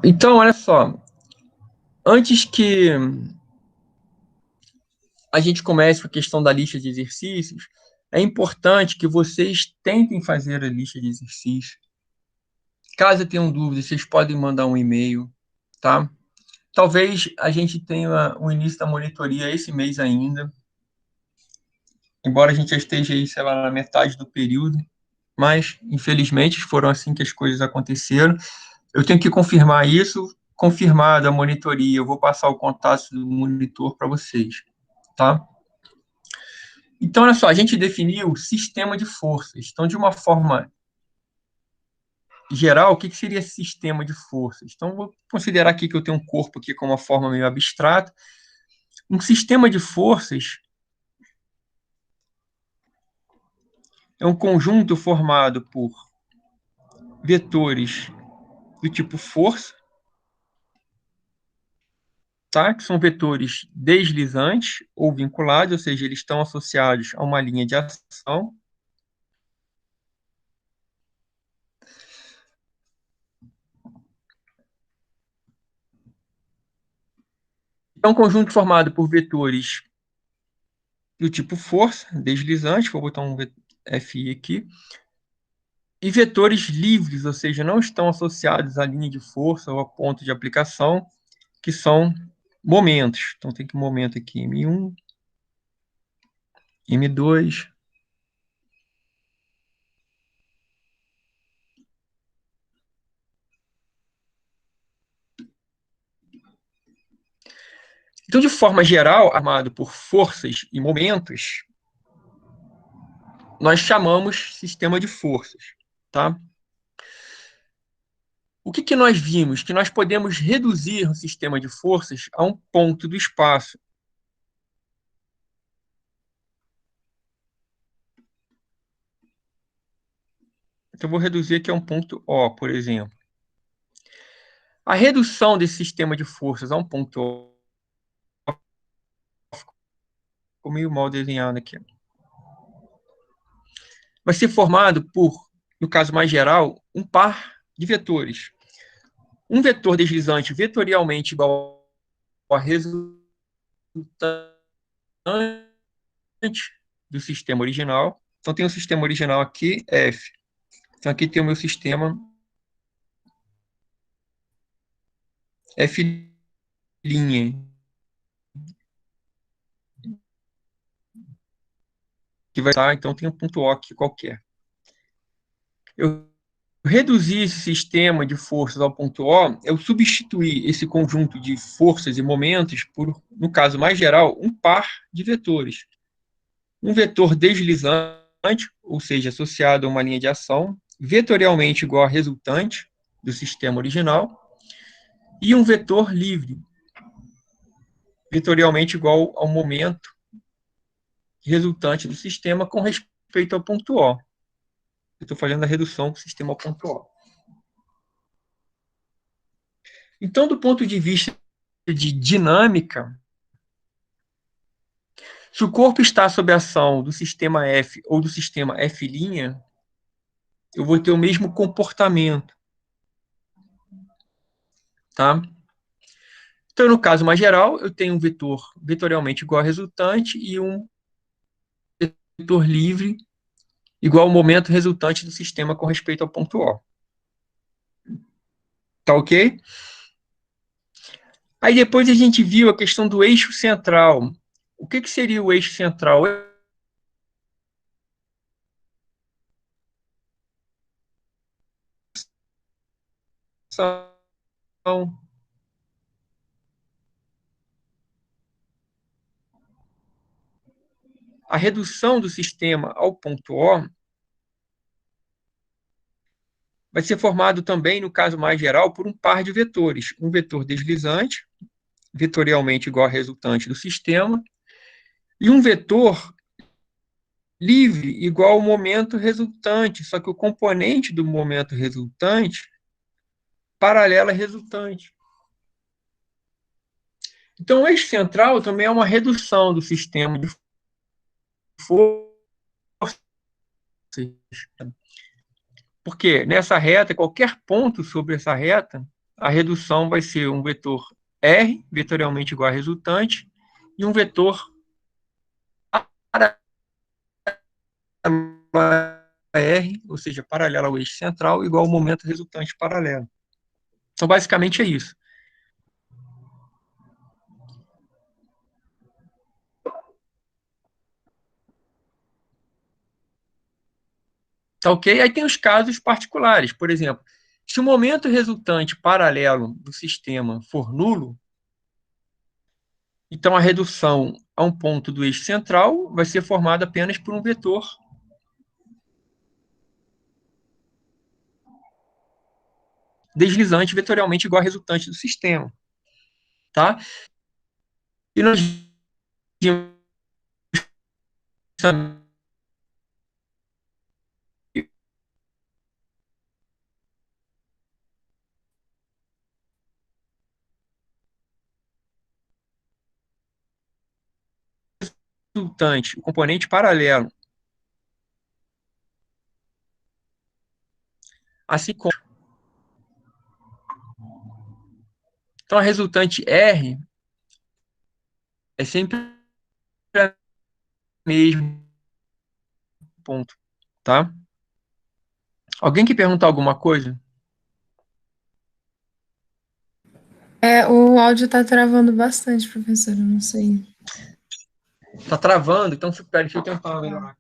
Então, olha só. Antes que a gente comece com a questão da lista de exercícios, é importante que vocês tentem fazer a lista de exercícios. Caso tenham dúvidas, vocês podem mandar um e-mail, tá? Talvez a gente tenha o início da monitoria esse mês ainda, embora a gente já esteja aí, sei lá, na metade do período, mas, infelizmente, foram assim que as coisas aconteceram. Eu tenho que confirmar isso. Confirmada a monitoria, eu vou passar o contato do monitor para vocês, tá? Então, olha só, a gente definiu o sistema de forças. Então, de uma forma geral, o que seria sistema de forças? Então, vou considerar aqui que eu tenho um corpo aqui com uma forma meio abstrata. Um sistema de forças é um conjunto formado por vetores do tipo força, tá? Que são vetores deslizantes ou vinculados, ou seja, eles estão associados a uma linha de ação. É um conjunto formado por vetores do tipo força, deslizante, vou botar um FI aqui, e vetores livres, ou seja, não estão associados à linha de força ou a ponto de aplicação, que são momentos. Então tem que momento aqui M1, M2. Então, de forma geral, armado por forças e momentos, nós chamamos sistema de forças, tá? O que nós vimos? Que nós podemos reduzir o sistema de forças a um ponto do espaço. Então, eu vou reduzir aqui a um ponto O, por exemplo. A redução desse sistema de forças a um ponto O ficou meio mal desenhado aqui. Vai ser formado por, no caso mais geral, um par de vetores. Um vetor deslizante vetorialmente igual a resultante do sistema original. Então, tem o sistema original aqui, F. Então, aqui tem o meu sistema F', que vai estar, então tem um ponto O aqui qualquer. Eu reduzir esse sistema de forças ao ponto O, eu substituir esse conjunto de forças e momentos por, no caso mais geral, um par de vetores. Um vetor deslizante, ou seja, associado a uma linha de ação, vetorialmente igual a resultante do sistema original, e um vetor livre, vetorialmente igual ao momento resultante do sistema com respeito ao ponto O. Eu estou fazendo a redução do sistema ao ponto O. Então, do ponto de vista de dinâmica, se o corpo está sob a ação do sistema F ou do sistema F', eu vou ter o mesmo comportamento, tá? Então, no caso mais geral, eu tenho um vetor vetorialmente igual a resultante e um vetor livre igual ao momento resultante do sistema com respeito ao ponto O. Tá ok? Aí depois a gente viu a questão do eixo central. O que seria o eixo central? A redução do sistema ao ponto O vai ser formado também, no caso mais geral, por um par de vetores. Um vetor deslizante, vetorialmente igual a resultante do sistema, e um vetor livre igual ao momento resultante, só que o componente do momento resultante paralela à resultante. Então, o eixo central também é uma redução do sistema de forças, porque nessa reta, qualquer ponto sobre essa reta a redução vai ser um vetor R, vetorialmente igual a resultante, e um vetor paralelo a R, ou seja, paralelo ao eixo central, igual ao momento resultante paralelo. Então, basicamente é isso. Tá ok? Aí tem os casos particulares. Por exemplo, se o momento resultante paralelo do sistema for nulo, então a redução a um ponto do eixo central vai ser formada apenas por um vetor deslizante vetorialmente igual a resultante do sistema. Tá? E nós vimos resultante, o componente paralelo, assim como. Então a resultante R é sempre a mesmo ponto, tá? Alguém quer perguntar alguma coisa? O áudio tá travando bastante, professor, eu não sei. Tá travando? Então, pera, deixa eu tentar melhorar.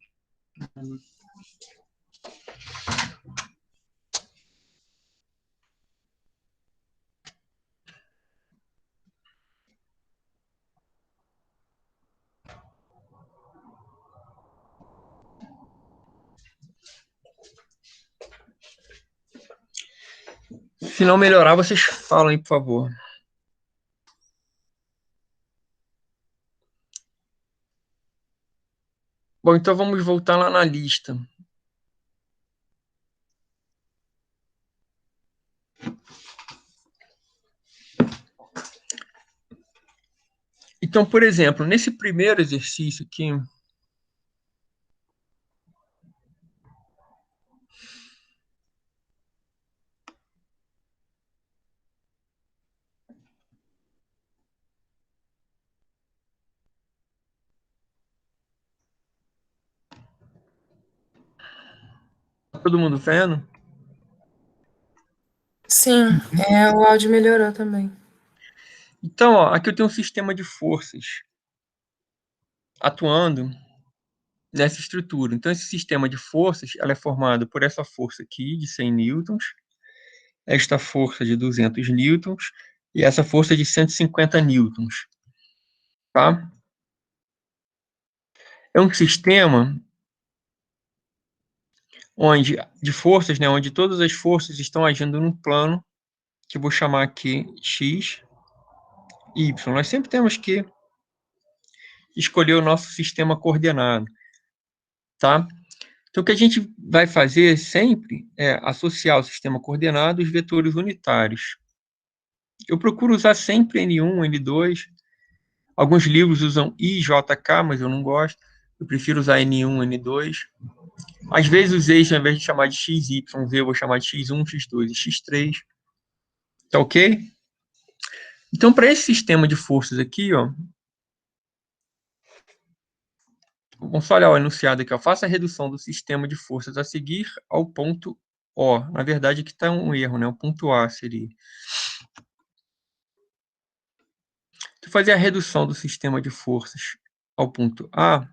Se não melhorar, vocês falam aí, por favor. Bom, então vamos voltar lá na lista. Então, por exemplo, nesse primeiro exercício aqui, tá todo mundo vendo? Sim, o áudio melhorou também. Então, ó, aqui eu tenho um sistema de forças atuando nessa estrutura. Então, esse sistema de forças, ela é formado por essa força aqui de 100 newtons, esta força de 200 newtons e essa força de 150 newtons, tá? É um sistema onde de forças, né, onde todas as forças estão agindo num plano que eu vou chamar aqui x, y. Nós sempre temos que escolher o nosso sistema coordenado, tá? Então, o que a gente vai fazer sempre é associar o sistema coordenado aos vetores unitários. Eu procuro usar sempre N1, N2. Alguns livros usam I, J, K, mas eu não gosto. Eu prefiro usar N1, N2. Às vezes os eixos, ao invés de chamar de X, Y, Z, eu vou chamar de X1, X2 e X3. Tá ok? Então, para esse sistema de forças aqui, ó, vamos só olhar o enunciado aqui, ó. Faça a redução do sistema de forças a seguir ao ponto O. Na verdade, aqui está um erro, né? O ponto A seria. Então, fazer a redução do sistema de forças ao ponto A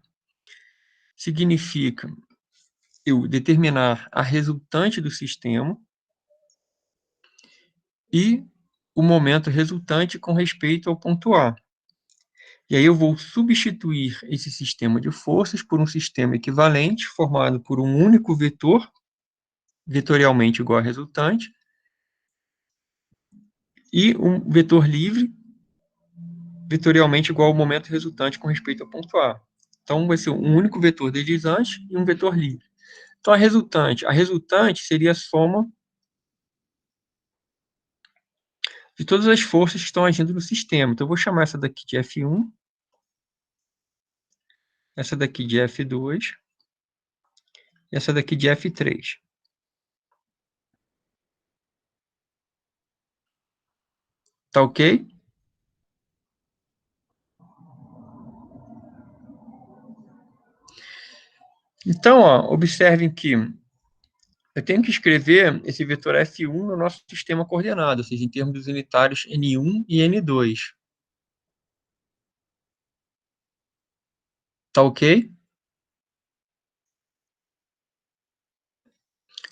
significa eu determinar a resultante do sistema e o momento resultante com respeito ao ponto A. E aí eu vou substituir esse sistema de forças por um sistema equivalente formado por um único vetor, vetorialmente igual a resultante, e um vetor livre, vetorialmente igual ao momento resultante com respeito ao ponto A. Então vai ser um único vetor deslizante e um vetor livre. Então a resultante seria a soma de todas as forças que estão agindo no sistema. Então eu vou chamar essa daqui de F1, essa daqui de F2 e essa daqui de F3. Tá ok? Então, ó, observem que eu tenho que escrever esse vetor F1 no nosso sistema coordenado, ou seja, em termos dos unitários N1 e N2. Tá ok?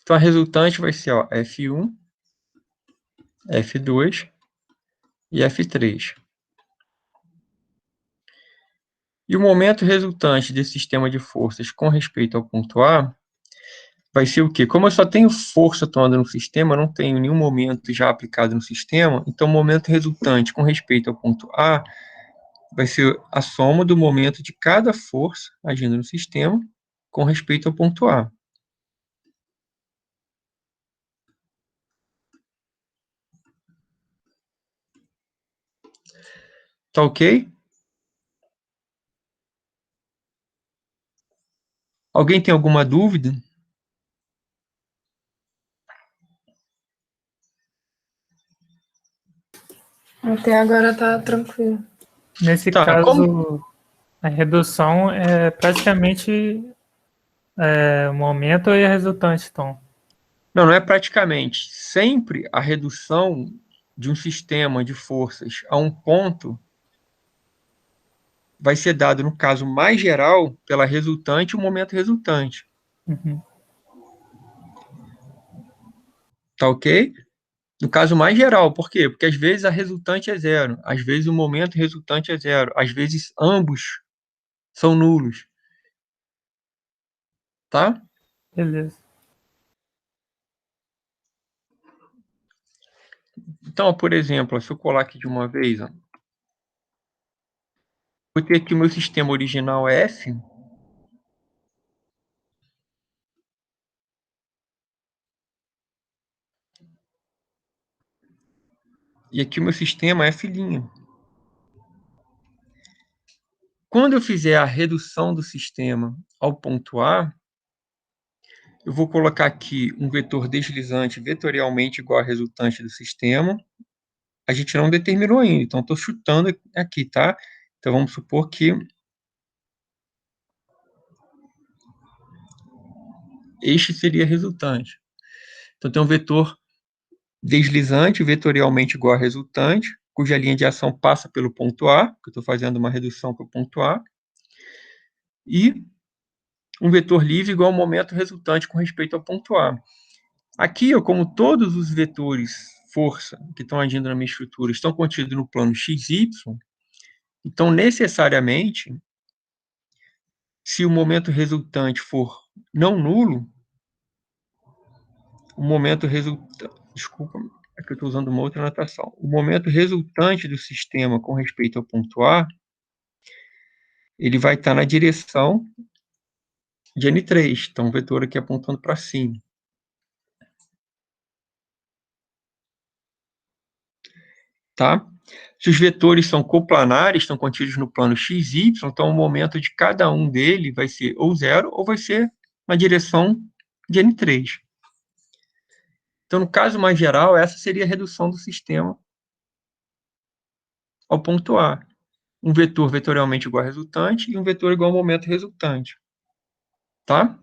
Então, a resultante vai ser ó, F1, F2 e F3. E o momento resultante desse sistema de forças com respeito ao ponto A vai ser o quê? Como eu só tenho força atuando no sistema, eu não tenho nenhum momento já aplicado no sistema, então o momento resultante com respeito ao ponto A vai ser a soma do momento de cada força agindo no sistema com respeito ao ponto A. Tá ok? Alguém tem alguma dúvida? Até agora tá tranquilo. Nesse Tá, como... caso, a redução é praticamente o momento e a resultante, então. Não, não é praticamente. Sempre a redução de um sistema de forças a um ponto vai ser dado, no caso mais geral, pela resultante e o momento resultante. Uhum. Tá ok? No caso mais geral, por quê? Porque às vezes a resultante é zero, às vezes o momento resultante é zero, às vezes ambos são nulos. Tá? Beleza. Então, por exemplo, se eu colar aqui de uma vez, ó, vou ter aqui o meu sistema original F. E aqui o meu sistema F'. Quando eu fizer a redução do sistema ao ponto A, eu vou colocar aqui um vetor deslizante vetorialmente igual a resultante do sistema. A gente não determinou ainda, então estou chutando aqui, tá? Então vamos supor que este seria a resultante. Então tem um vetor deslizante vetorialmente igual a resultante, cuja linha de ação passa pelo ponto A, que eu estou fazendo uma redução para o ponto A, e um vetor livre igual ao momento resultante com respeito ao ponto A. Aqui, como todos os vetores força que estão agindo na minha estrutura estão contidos no plano XY, então necessariamente, se o momento resultante for não nulo, o momento resultante, desculpa, é que eu estou usando uma outra notação. O momento resultante do sistema com respeito ao ponto A, ele vai estar na direção de N3, então o vetor aqui apontando para cima. Tá? Se os vetores são coplanares, estão contidos no plano XY, então o momento de cada um dele vai ser ou zero ou vai ser na direção de N3. Então, no caso mais geral, essa seria a redução do sistema ao ponto A. Um vetor vetorialmente igual a resultante e um vetor igual ao momento resultante. Tá?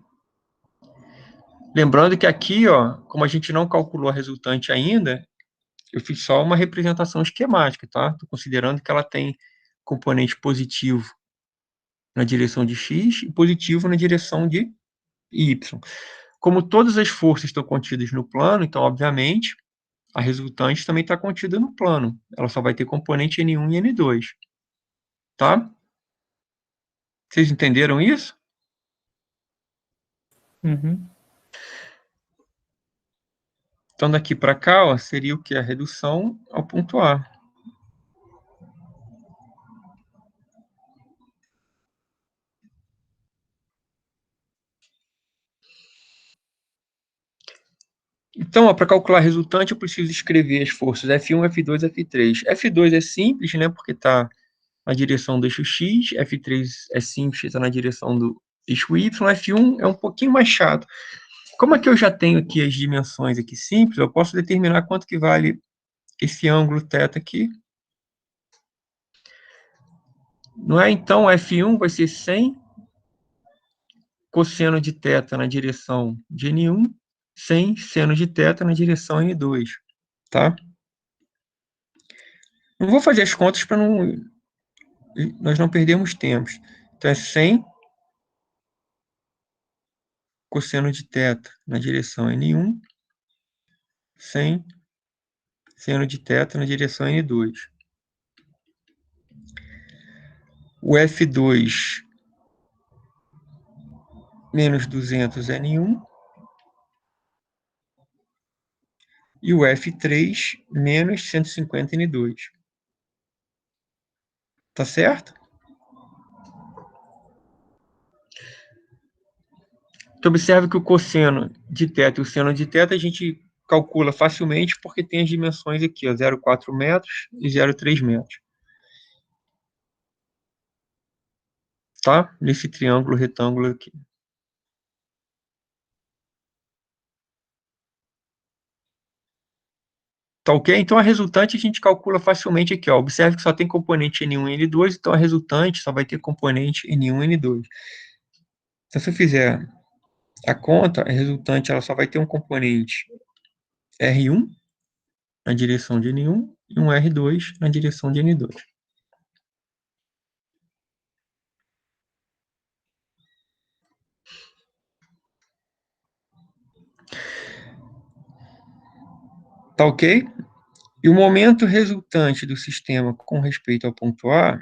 Lembrando que aqui, ó, como a gente não calculou a resultante ainda, eu fiz só uma representação esquemática, tá? Estou considerando que ela tem componente positivo na direção de x e positivo na direção de y. Como todas as forças estão contidas no plano, então, obviamente, a resultante também está contida no plano. Ela só vai ter componente N1 e N2. Tá? Vocês entenderam isso? Uhum. Então, daqui para cá, ó, seria o que? A redução ao ponto A. Então, para calcular a resultante, eu preciso escrever as forças F1, F2, F3. F2 é simples, né, porque está na direção do eixo X, F3 é simples, está na direção do eixo Y, F1 é um pouquinho mais chato. Como aqui eu já tenho aqui as dimensões aqui simples, eu posso determinar quanto que vale esse ângulo θ aqui. Não é? Então, F1 vai ser 100 cosseno de θ na direção de N1, 100 seno de θ na direção N2, tá? Não vou fazer as contas para nós não perdermos tempo. Então, é 100 cosseno de θ na direção N1, 100 seno de θ na direção N2. O F2 menos 200 N1 e o F3 menos 150 N2. Tá certo? Então, observe que o cosseno de θ e o seno de θ a gente calcula facilmente porque tem as dimensões aqui, 0,4 metros e 0,3 metros. Tá? Nesse triângulo retângulo aqui. Tá ok? Então, a resultante a gente calcula facilmente aqui. Ó. Observe que só tem componente N1 e N2, então a resultante só vai ter componente N1 e N2. Então, se eu fizer a conta, a resultante ela só vai ter um componente R1 na direção de N1 e um R2 na direção de N2. Tá ok? E o momento resultante do sistema com respeito ao ponto A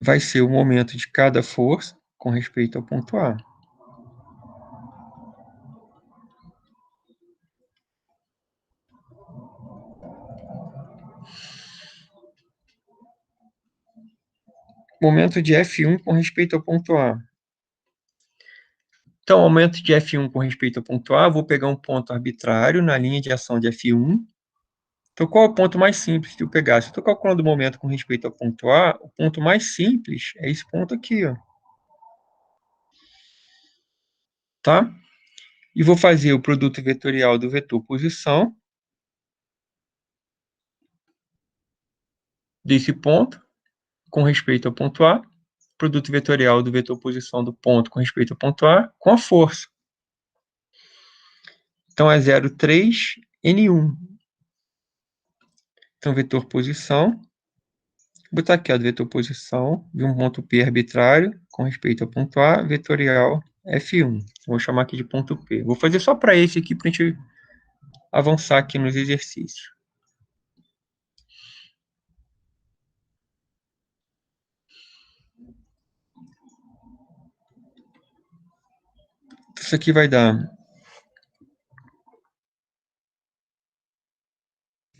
vai ser o momento de cada força com respeito ao ponto A. Momento de F1 com respeito ao ponto A. Então, aumento de F1 com respeito ao ponto A, vou pegar um ponto arbitrário na linha de ação de F1. Então, qual é o ponto mais simples de eu pegar? Se eu estou calculando o momento com respeito ao ponto A, o ponto mais simples é esse ponto aqui, ó. Tá? E vou fazer o produto vetorial do vetor posição desse ponto com respeito ao ponto A, produto vetorial do vetor posição do ponto com respeito ao ponto A, com a força. Então, é 0,3 N1. Então, vetor posição. Vou botar aqui, ó, vetor posição de um ponto P arbitrário com respeito ao ponto A, vetorial F1. Vou chamar aqui de ponto P. Vou fazer só para esse aqui, para a gente avançar aqui nos exercícios. Isso aqui vai dar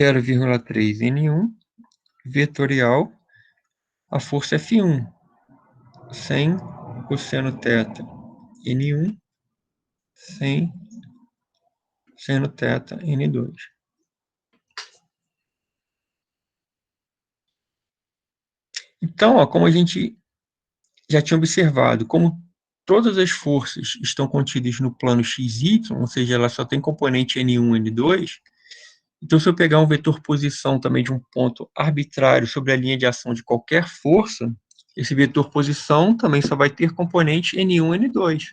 0,3 N1, vetorial, a força F1, 100 cosseno θ N1, 100 seno θ N2. Então, ó, como a gente já tinha observado, como todas as forças estão contidas no plano XY, ou seja, ela só tem componente N1 e N2, então se eu pegar um vetor posição também de um ponto arbitrário sobre a linha de ação de qualquer força, esse vetor posição também só vai ter componente N1 e N2.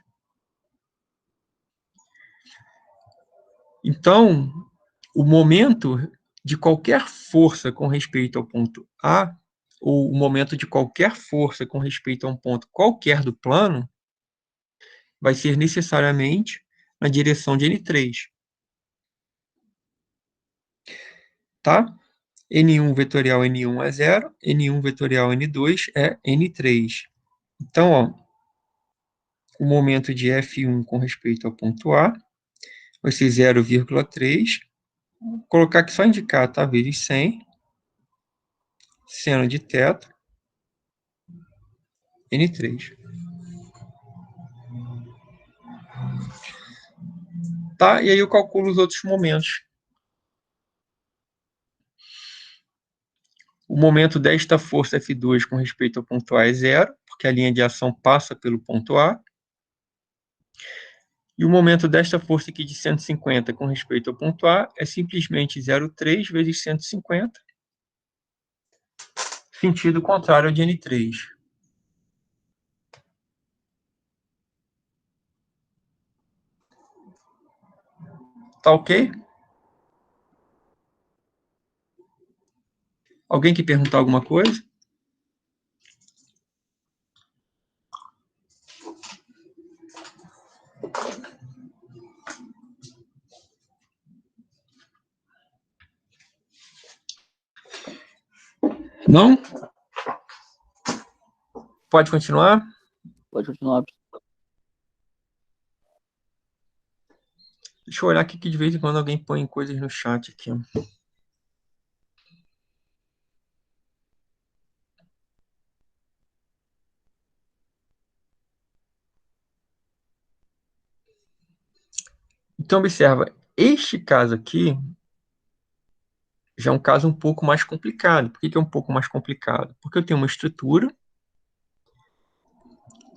Então, o momento de qualquer força com respeito ao ponto A, ou o momento de qualquer força com respeito a um ponto qualquer do plano, vai ser necessariamente na direção de N3. Tá? N1 vetorial N1 é 0, N1 vetorial N2 é N3. Então, ó, o momento de F1 com respeito ao ponto A vai ser 0,3. Vou colocar aqui só indicar, tá? Vezes 100, seno de θ, N3. Tá? E aí eu calculo os outros momentos. O momento desta força F2 com respeito ao ponto A é 0, porque a linha de ação passa pelo ponto A. E o momento desta força aqui de 150 com respeito ao ponto A é simplesmente 0,3 vezes 150, sentido contrário ao de N3. Tá ok? Alguém quer perguntar alguma coisa? Não? Pode continuar? Pode continuar. Deixa eu olhar aqui que de vez em quando alguém põe coisas no chat aqui. Então, observa, este caso aqui já é um caso um pouco mais complicado. Por que é um pouco mais complicado? Porque eu tenho uma estrutura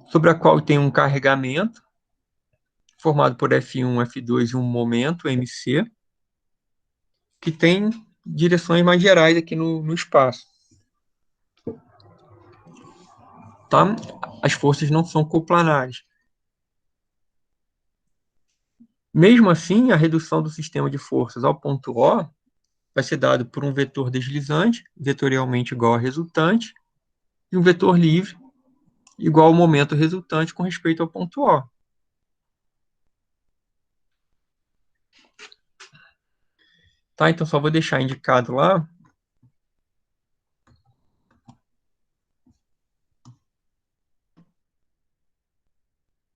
sobre a qual eu tenho um carregamento formado por F1, F2 e um momento, MC, que tem direções mais gerais aqui no espaço. Tá? As forças não são coplanares. Mesmo assim, a redução do sistema de forças ao ponto O vai ser dado por um vetor deslizante, vetorialmente igual a resultante, e um vetor livre, igual ao momento resultante com respeito ao ponto O. Tá? Então, só vou deixar indicado lá.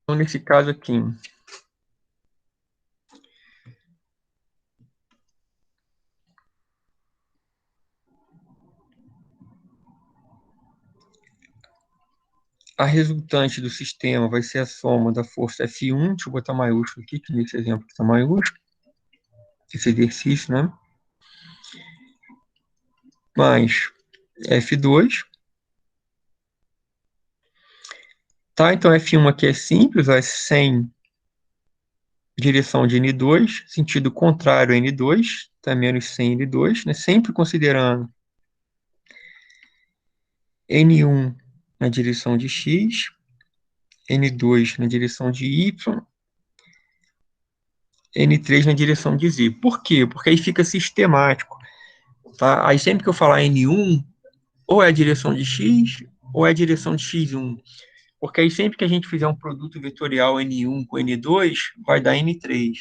Então, nesse caso aqui, a resultante do sistema vai ser a soma da força F1, deixa eu botar maiúsculo aqui, que nesse exemplo está maiúsculo, esse exercício, né? Mais F2. Tá? Então, F1 aqui é simples, é 100 direção de N2, sentido contrário a N2, tá? Menos 100 N2, né? Sempre considerando N1 na direção de X, N2 na direção de Y, N3 na direção de Z. Por quê? Porque aí fica sistemático. Tá? Aí sempre que eu falar N1, ou é a direção de X, ou é a direção de X1. Porque aí sempre que a gente fizer um produto vetorial N1 com N2, vai dar N3.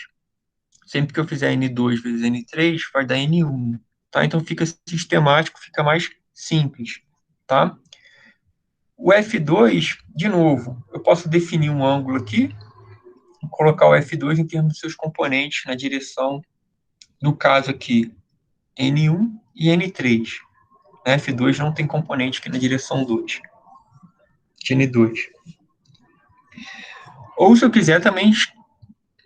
Sempre que eu fizer N2 vezes N3, vai dar N1. Tá? Então fica sistemático, fica mais simples. Tá? O F2, de novo, eu posso definir um ângulo aqui, colocar o F2 em termos de seus componentes na direção, no caso aqui, N1 e N3. F2 não tem componente aqui na direção 2, de N2. Ou se eu quiser também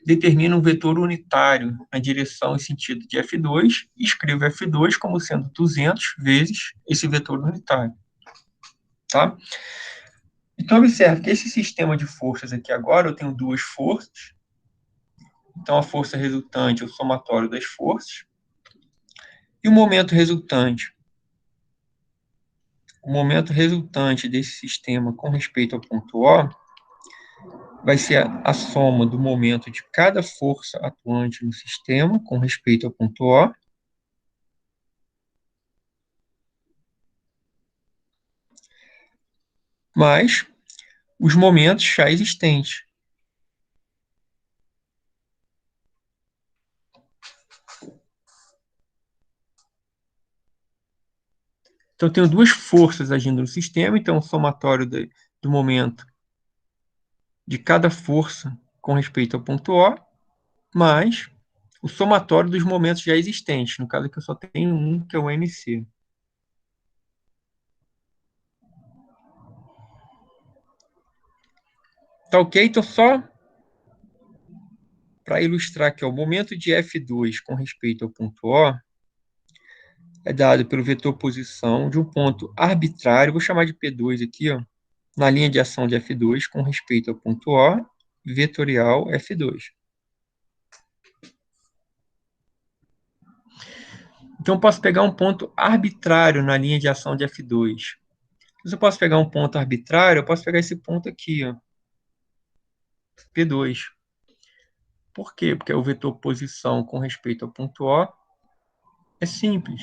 determino um vetor unitário na direção e sentido de F2 e escrevo F2 como sendo 200 vezes esse vetor unitário. Tá? Então, observe que esse sistema de forças aqui agora, eu tenho duas forças. Então, a força resultante é o somatório das forças. E o momento resultante? O momento resultante desse sistema com respeito ao ponto O vai ser a soma do momento de cada força atuante no sistema com respeito ao ponto O, mais os momentos já existentes. Então, eu tenho duas forças agindo no sistema, então o somatório do momento de cada força com respeito ao ponto O, mais o somatório dos momentos já existentes. No caso aqui eu só tenho um, que é o MC. Tá ok? Então, só para ilustrar aqui, ó, o momento de F2 com respeito ao ponto O é dado pelo vetor posição de um ponto arbitrário, vou chamar de P2 aqui, ó, na linha de ação de F2 com respeito ao ponto O, vetorial F2. Então, eu posso pegar um ponto arbitrário na linha de ação de F2. Se eu posso pegar um ponto arbitrário, eu posso pegar esse ponto aqui, ó, P2. Por quê? Porque o vetor posição com respeito ao ponto O é simples.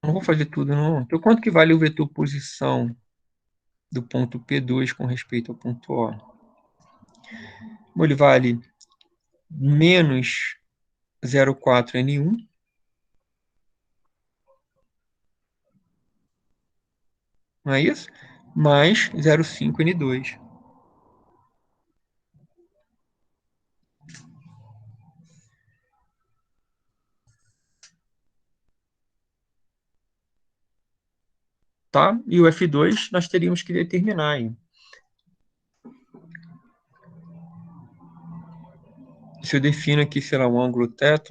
Não vou fazer tudo, não. Então, quanto que vale o vetor posição do ponto P2 com respeito ao ponto O? Bom, ele vale menos 0,4N1, não é isso? Mais 0,5N2. Tá? E o F2 nós teríamos que determinar aí. Se eu defino aqui, sei lá, um ângulo θ,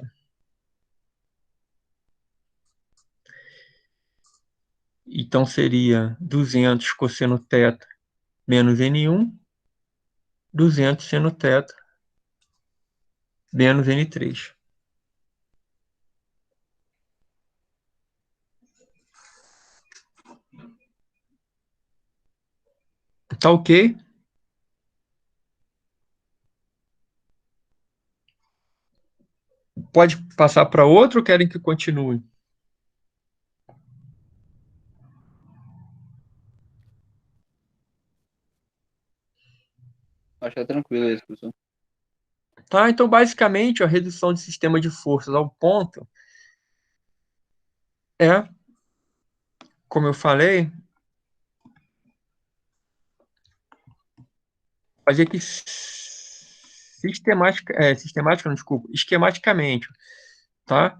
então seria 200 cosseno θ menos N1, 200 seno θ menos N3. Tá ok? Pode passar para outro ou querem que continue? Acho que é tranquilo isso, professor. Tá, então basicamente a redução de sistema de forças ao ponto é, como eu falei, fazer que sistemática, não, desculpa, esquematicamente, tá?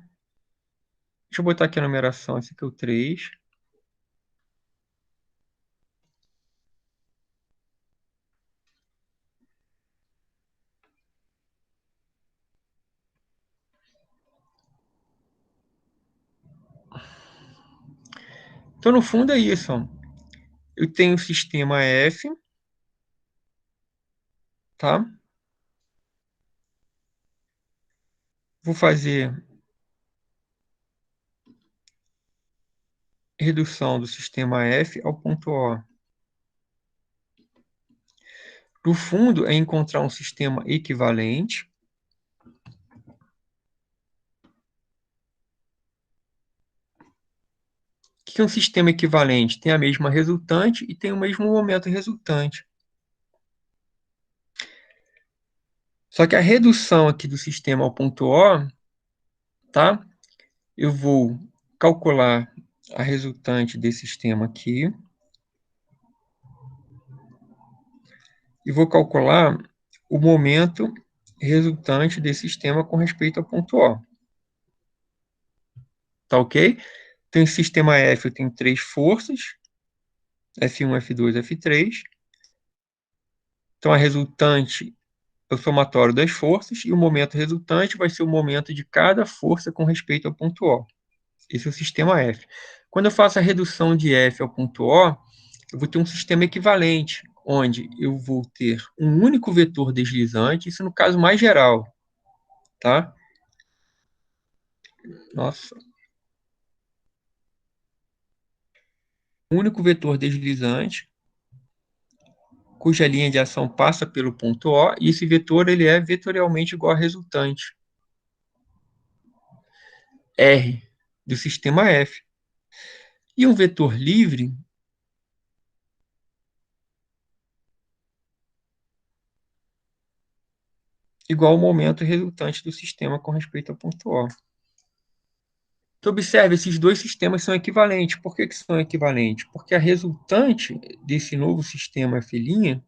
Deixa eu botar aqui a numeração, esse aqui é o 3. Então, no fundo é isso, ó. Eu tenho o sistema F, tá? Vou fazer redução do sistema F ao ponto O. No fundo, é encontrar um sistema equivalente. O que é um sistema equivalente? Tem a mesma resultante e tem o mesmo momento resultante. Só que a redução aqui do sistema ao ponto O, tá? Eu vou calcular a resultante desse sistema aqui. E vou calcular o momento resultante desse sistema com respeito ao ponto O. Tá ok? Então, em sistema F, eu tenho 3 forças, F1, F2, F3. Então, a resultante é o somatório das forças, e o momento resultante vai ser o momento de cada força com respeito ao ponto O. Esse é o sistema F. Quando eu faço a redução de F ao ponto O, eu vou ter um sistema equivalente, onde eu vou ter um único vetor deslizante, isso no caso mais geral, tá? Nossa. Um único vetor deslizante, cuja linha de ação passa pelo ponto O, e esse vetor ele é vetorialmente igual a resultante, R, do sistema F. E um vetor livre igual ao momento resultante do sistema com respeito ao ponto O. Então, observe, esses dois sistemas são equivalentes. Por que são equivalentes? Porque a resultante desse novo sistema F',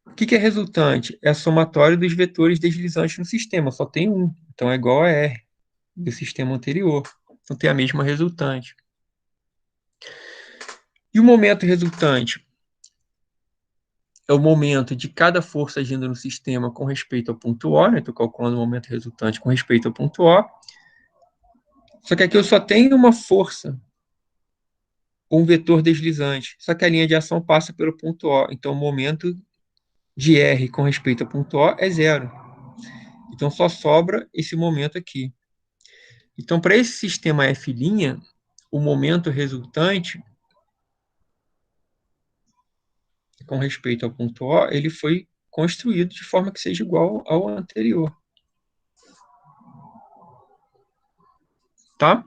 o que é resultante? É a somatória dos vetores deslizantes no sistema, só tem um, então é igual a R do sistema anterior. Então tem a mesma resultante. E o momento resultante? é o momento de cada força agindo no sistema com respeito ao ponto O, né? Estou calculando o momento resultante com respeito ao ponto O. Só que aqui eu só tenho uma força, um vetor deslizante. Só que a linha de ação passa pelo ponto O. Então, o momento de R com respeito ao ponto O é zero. Então, só sobra esse momento aqui. Então, para esse sistema F', o momento resultante com respeito ao ponto O, ele foi construído de forma que seja igual ao anterior. Tá?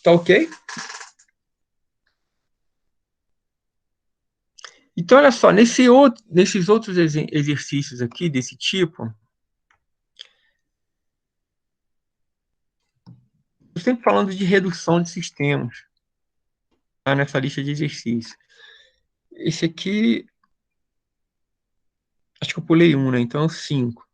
Tá ok? Então, olha só, nesses outros exercícios aqui, desse tipo, eu sempre falando de redução de sistemas, tá? Nessa lista de exercícios. Esse aqui, acho que eu pulei um, né? Então, 5.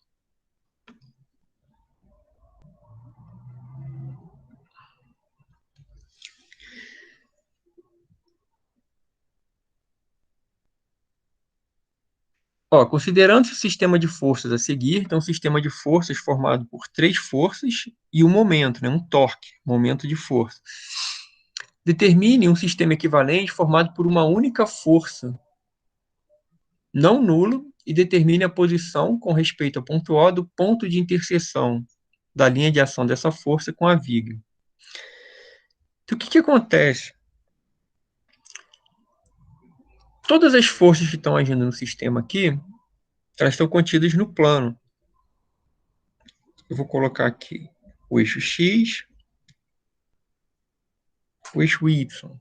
Ó, considerando o sistema de forças a seguir, então, um sistema de forças formado por 3 forças e um momento, né? Um torque, momento de força. Determine um sistema equivalente formado por uma única força não nulo e determine a posição com respeito ao ponto O do ponto de interseção da linha de ação dessa força com a viga. Então, o que acontece? Todas as forças que estão agindo no sistema aqui, elas estão contidas no plano. Eu vou colocar aqui o eixo X, o eixo Y.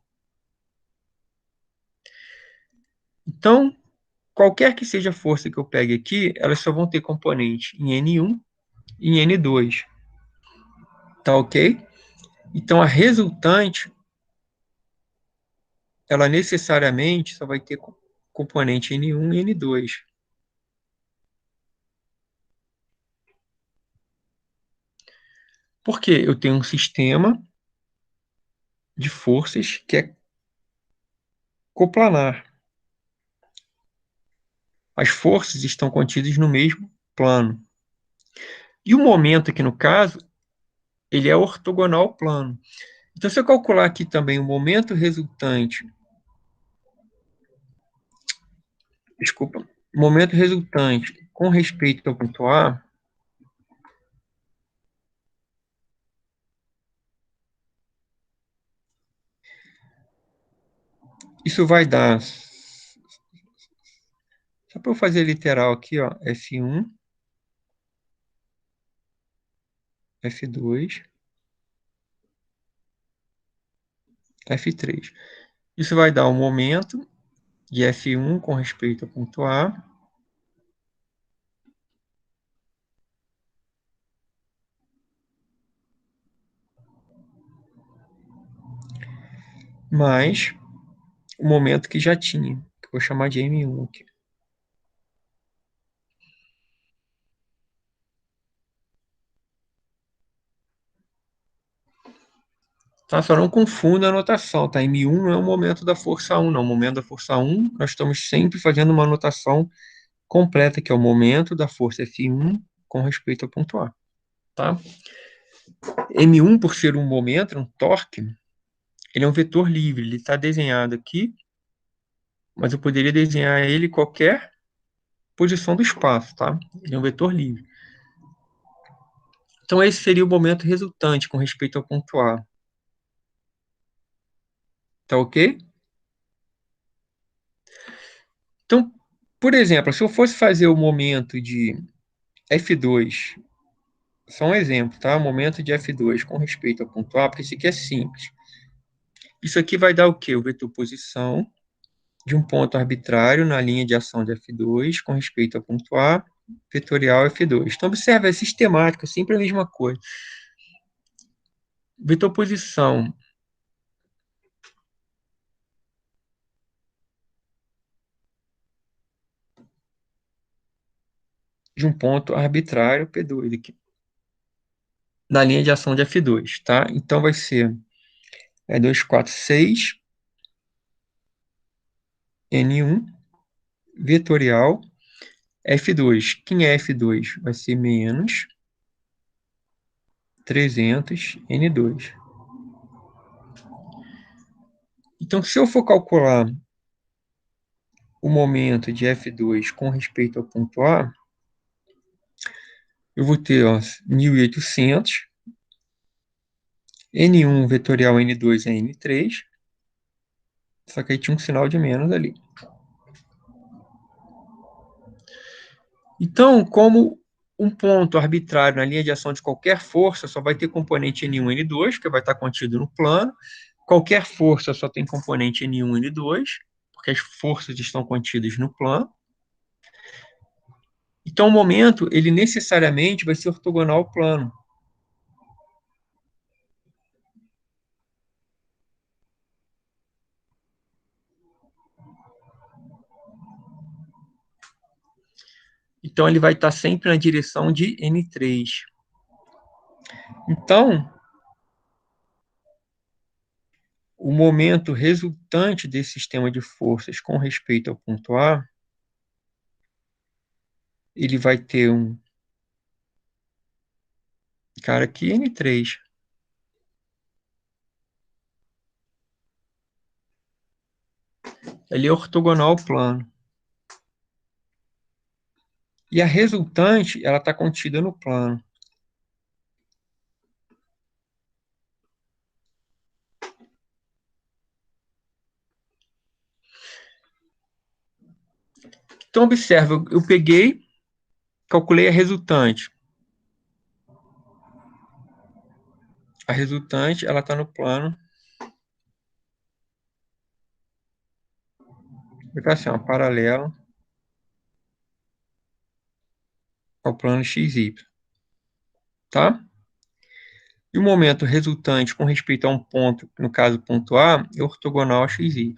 Então, qualquer que seja a força que eu pegue aqui, elas só vão ter componente em N1 e em N2. Tá ok? Então, a resultante, ela necessariamente só vai ter componente N1 e N2. Porque eu tenho um sistema de forças que é coplanar. As forças estão contidas no mesmo plano. E o momento aqui no caso, ele é ortogonal ao plano. Então, se eu calcular aqui também o momento resultante, desculpa, momento resultante com respeito ao ponto A, isso vai dar, só para eu fazer literal aqui, ó, F1, F2, F3. Isso vai dar o momento de F1 com respeito ao ponto A, mais o momento que já tinha, que eu vou chamar de M1 aqui. Tá? Só não confunda a notação, tá? M1 não é o momento da força 1, não. O momento da força 1, nós estamos sempre fazendo uma notação completa, que é o momento da força F1 com respeito ao ponto A. Tá? M1, por ser um momento, um torque, ele é um vetor livre. Ele está desenhado aqui, mas eu poderia desenhar ele em qualquer posição do espaço, tá? Ele é um vetor livre. Então, esse seria o momento resultante com respeito ao ponto A. Tá ok? Então, por exemplo, se eu fosse fazer o momento de F2, só um exemplo, tá? O momento de F2 com respeito ao ponto A, porque isso aqui é simples. Isso aqui vai dar o quê? O vetor posição de um ponto arbitrário na linha de ação de F2 com respeito ao ponto A, vetorial F2. Então, observa, é sistemático, é sempre a mesma coisa. Vetor posição de um ponto arbitrário, P2 aqui. na linha de ação de F2, tá? Então vai ser 246 N1 vetorial F2. Quem é F2? Vai ser menos 300 N2. Então, se eu for calcular o momento de F2 com respeito ao ponto A, eu vou ter 1.800, N1 vetorial N2 é N3, só que aí tinha um sinal de menos ali. Então, como um ponto arbitrário na linha de ação de qualquer força só vai ter componente N1 e N2, que vai estar contido no plano, qualquer força só tem componente N1 e N2, porque as forças estão contidas no plano. Então, o momento, ele necessariamente vai ser ortogonal ao plano. Então, ele vai estar sempre na direção de N3. Então, o momento resultante desse sistema de forças com respeito ao ponto A, ele vai ter um cara aqui, N3. Ele é ortogonal ao plano. E a resultante, ela está contida no plano. Então, observa, eu peguei, calculei a resultante. A resultante, ela está no plano. Vai ficar assim, paralelo ao plano XY. Tá? E o momento resultante com respeito a um ponto, no caso ponto A, é ortogonal a XY.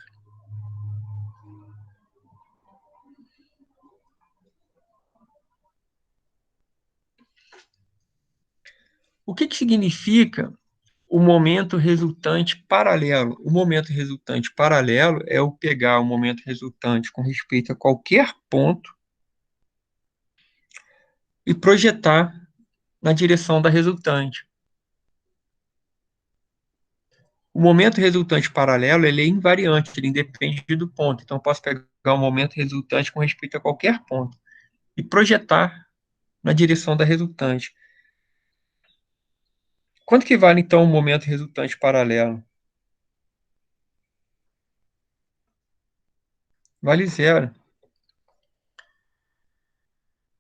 O que significa o momento resultante paralelo? O momento resultante paralelo é eu pegar o momento resultante com respeito a qualquer ponto e projetar na direção da resultante. O momento resultante paralelo ele é invariante, ele independe do ponto. Então, eu posso pegar o momento resultante com respeito a qualquer ponto e projetar na direção da resultante. Quanto que vale, então, o momento resultante paralelo? Vale zero.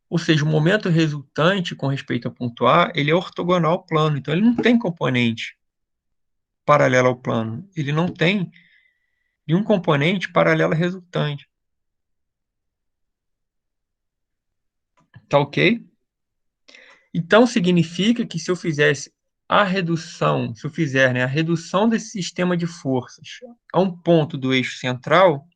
Ou seja, o momento resultante com respeito ao ponto A, ele é ortogonal ao plano. Então, ele não tem componente paralelo ao plano. Ele não tem nenhum componente paralelo à resultante. Tá ok? Então, significa que se eu fizesse a redução, se eu fizer, né, a redução desse sistema de forças a um ponto do eixo central,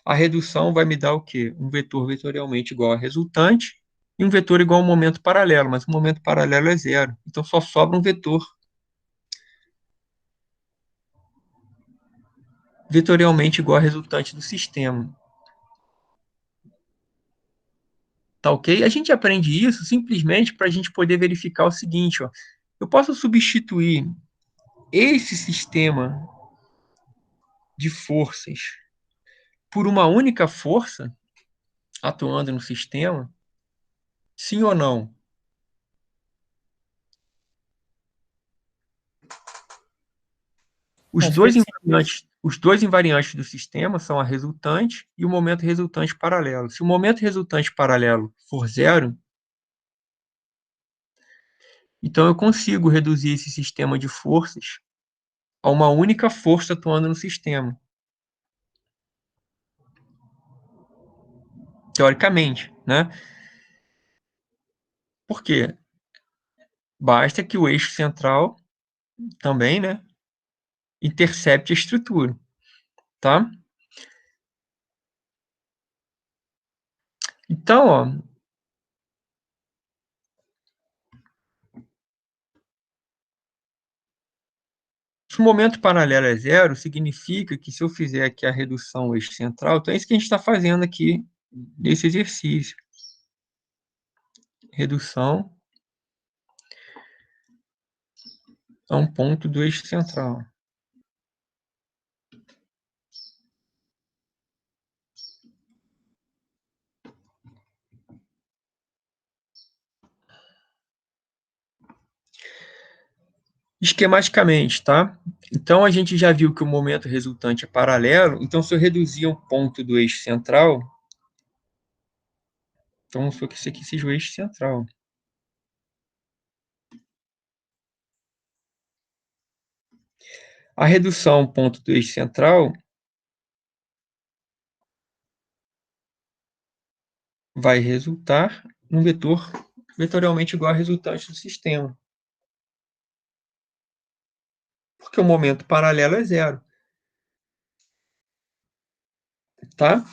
a redução vai me dar o quê? Um vetor vetorialmente igual a resultante e um vetor igual ao momento paralelo, mas o momento paralelo é zero. Então, só sobra um vetor vetorialmente igual a resultante do sistema. Tá ok? A gente aprende isso simplesmente para a gente poder verificar o seguinte, ó. Eu posso substituir esse sistema de forças por uma única força atuando no sistema? Sim ou não? Acho que sim. Os dois invariantes do sistema são a resultante e o momento resultante paralelo. Se o momento resultante paralelo for zero, então eu consigo reduzir esse sistema de forças a uma única força atuando no sistema. Teoricamente, né? Por quê? Basta que o eixo central também, né, intercepte a estrutura, tá? Então, ó, Se o momento paralelo é zero, significa que se eu fizer aqui a redução eixo central, então é isso que a gente está fazendo aqui nesse exercício. Redução a um ponto do eixo central. Esquematicamente, tá? Então, a gente já viu que o momento resultante é paralelo. Então, se eu reduzir um ponto do eixo central, então vamos supor que esse aqui seja o eixo central. A redução a um ponto do eixo central vai resultar num vetor vetorialmente igual ao resultante do sistema. Porque o momento paralelo é zero. Tá?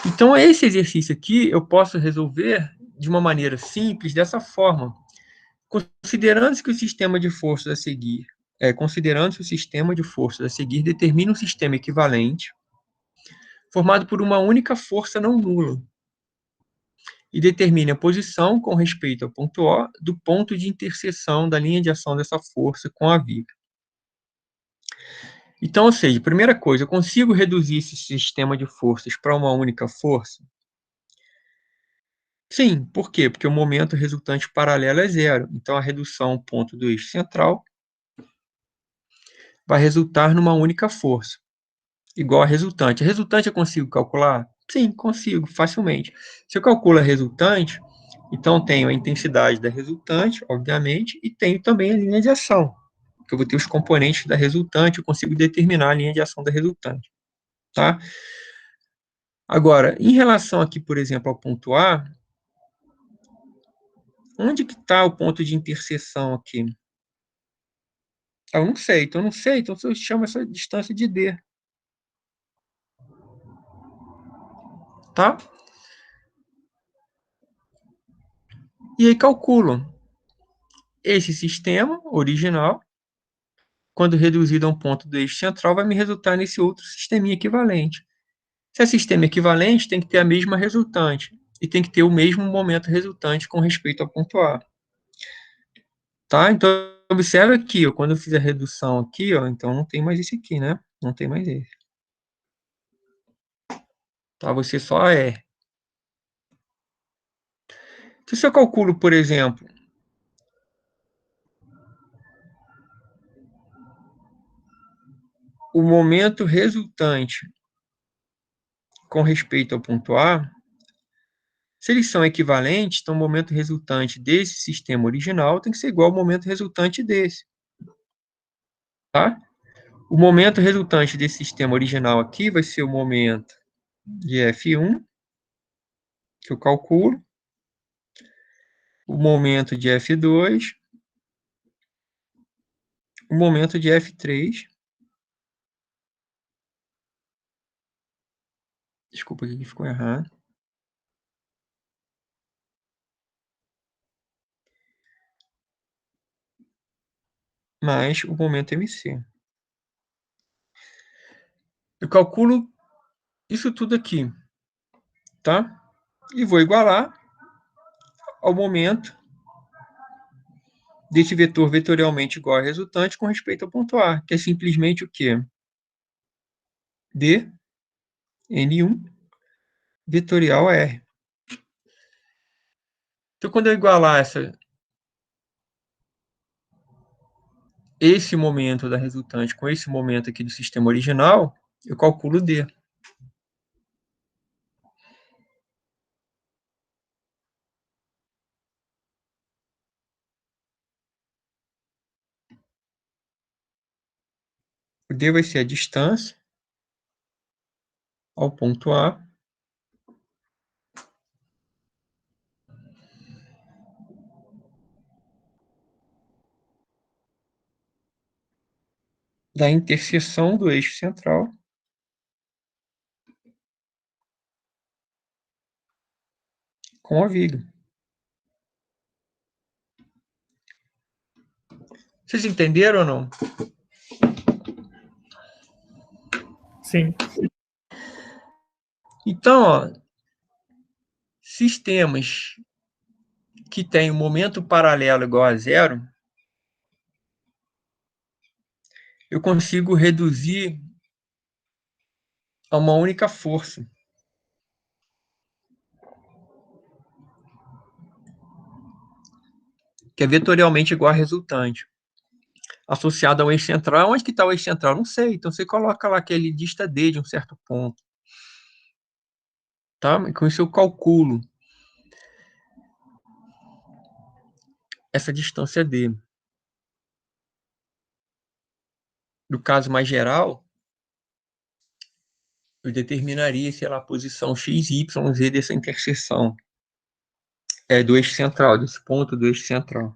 Então, esse exercício aqui eu posso resolver de uma maneira simples, dessa forma. Considerando que o sistema de forças a seguir, considerando que o sistema de forças a seguir determina um sistema equivalente, formado por uma única força não nula, e determine a posição com respeito ao ponto O do ponto de interseção da linha de ação dessa força com a viga. Então, ou seja, primeira coisa, eu consigo reduzir esse sistema de forças para uma única força? Sim, por quê? Porque o momento resultante paralelo é zero. Então, a redução ao ponto do eixo central vai resultar numa única força, igual a resultante. A resultante eu consigo calcular? Sim, consigo, facilmente. Se eu calculo a resultante, então tenho a intensidade da resultante, obviamente, e tenho também a linha de ação, que eu vou ter os componentes da resultante, eu consigo determinar a linha de ação da resultante, tá? Agora, em relação aqui, por exemplo, ao ponto A, onde que está o ponto de interseção aqui? Eu não sei, então eu não sei, então eu chamo essa distância de D, tá? E aí calculo esse sistema original, quando reduzido a um ponto do eixo central, vai me resultar nesse outro sisteminha equivalente. Se é sistema equivalente, tem que ter a mesma resultante e tem que ter o mesmo momento resultante com respeito ao ponto A. Tá? Então, observa aqui, ó, quando eu fiz a redução aqui, ó, então não tem mais esse aqui, né? Não tem mais esse. Tá? Você só é. Então, se eu calculo, por exemplo, o momento resultante com respeito ao ponto A, se eles são equivalentes, então o momento resultante desse sistema original tem que ser igual ao momento resultante desse. Tá? O momento resultante desse sistema original aqui vai ser o momento de F1, que eu calculo, o momento de F2, o momento de F3. Desculpa, aqui ficou errado. Mais o momento MC. Eu calculo isso tudo aqui, tá? E vou igualar ao momento desse vetor vetorialmente igual ao resultante com respeito ao ponto A, que é simplesmente o quê? D N1 vetorial R. Então, quando eu igualar esse momento da resultante com esse momento aqui do sistema original, eu calculo D. O D vai ser a distância ao ponto A da interseção do eixo central com a viga. Vocês entenderam ou não? Sim. Então, ó, sistemas que têm um momento paralelo igual a zero, eu consigo reduzir a uma única força, que é vetorialmente igual a resultante, associada ao eixo central. Onde que está o eixo central? Não sei. Então você coloca lá que ele dista D de um certo ponto. Tá? E com isso eu calculo essa distância D. No caso mais geral, eu determinaria, sei lá, a posição x, y, z dessa interseção. Do eixo central, desse ponto do eixo central.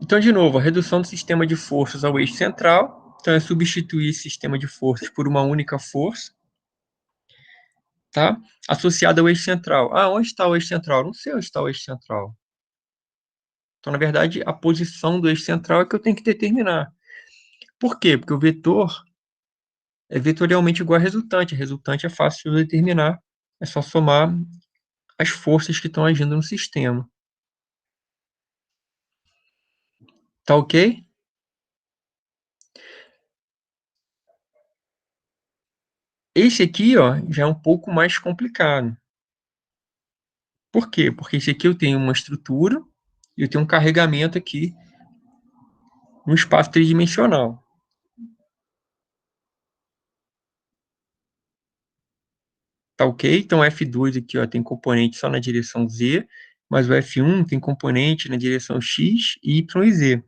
Então, de novo, a redução do sistema de forças ao eixo central. Então, é substituir esse sistema de forças por uma única força, tá? Associada ao eixo central. Ah, onde está o eixo central? Não sei onde está o eixo central. Então, na verdade, a posição do eixo central é que eu tenho que determinar. Por quê? Porque o vetor é vetorialmente igual a resultante. A resultante é fácil de determinar. É só somar as forças que estão agindo no sistema. Tá ok? Esse aqui, ó, já é um pouco mais complicado. Por quê? Porque esse aqui eu tenho uma estrutura e eu tenho um carregamento aqui no espaço tridimensional. Tá ok? Então, o F2 aqui, ó, tem componente só na direção Z, mas o F1 tem componente na direção X, Y e Z.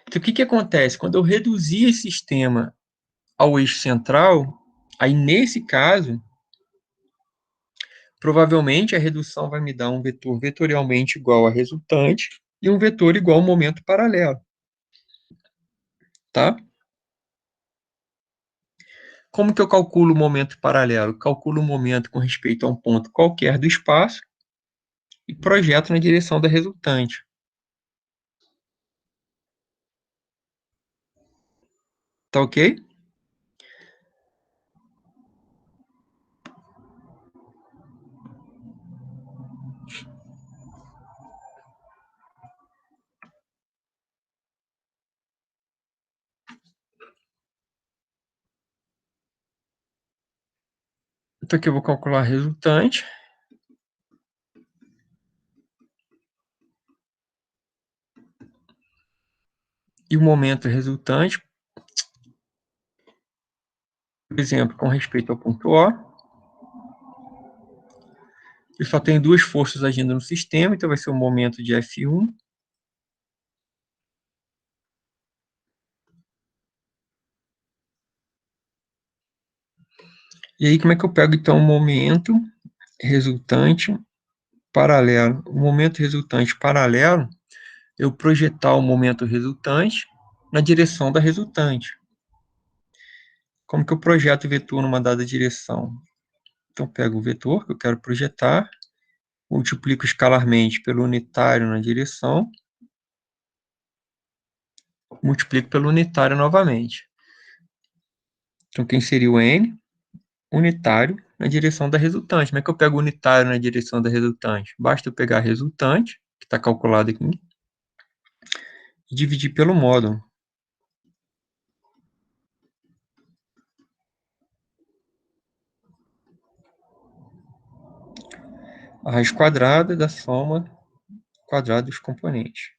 Então, o que que acontece? Quando eu reduzir esse sistema ao eixo central, aí nesse caso, provavelmente a redução vai me dar um vetor vetorialmente igual a resultante e um vetor igual ao momento paralelo, tá? Como que eu calculo o momento paralelo? Calculo o momento com respeito a um ponto qualquer do espaço e projeto na direção da resultante. Tá ok? Então aqui eu vou calcular a resultante. E o momento resultante, por exemplo, com respeito ao ponto O, eu só tenho duas forças agindo no sistema, então vai ser o momento de F1. E aí, como é que eu pego, então, o momento resultante paralelo? O momento resultante paralelo, eu projetar o momento resultante na direção da resultante. Como que eu projeto o vetor numa dada direção? Então, eu pego o vetor que eu quero projetar, multiplico escalarmente pelo unitário na direção, multiplico pelo unitário novamente. Então, quem seria o N? Unitário na direção da resultante. Como é que eu pego o unitário na direção da resultante? Basta eu pegar a resultante, que está calculado aqui, e dividir pelo módulo. A raiz quadrada da soma quadrada dos componentes.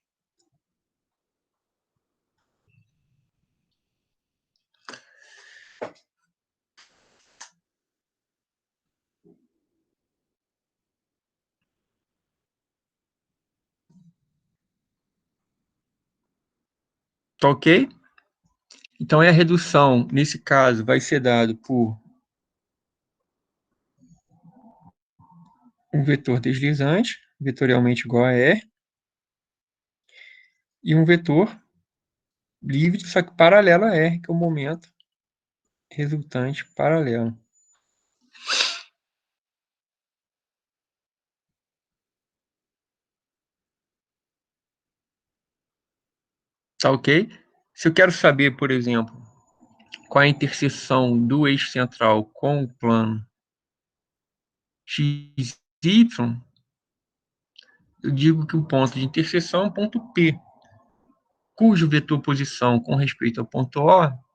Tá ok? Então, a redução, nesse caso, vai ser dado por um vetor deslizante, vetorialmente igual a R, e um vetor livre, só que paralelo a R, que é o momento resultante paralelo. Tá ok? Se eu quero saber, por exemplo, qual é a interseção do eixo central com o plano XY, eu digo que o ponto de interseção é um ponto P, cujo vetor posição com respeito ao ponto O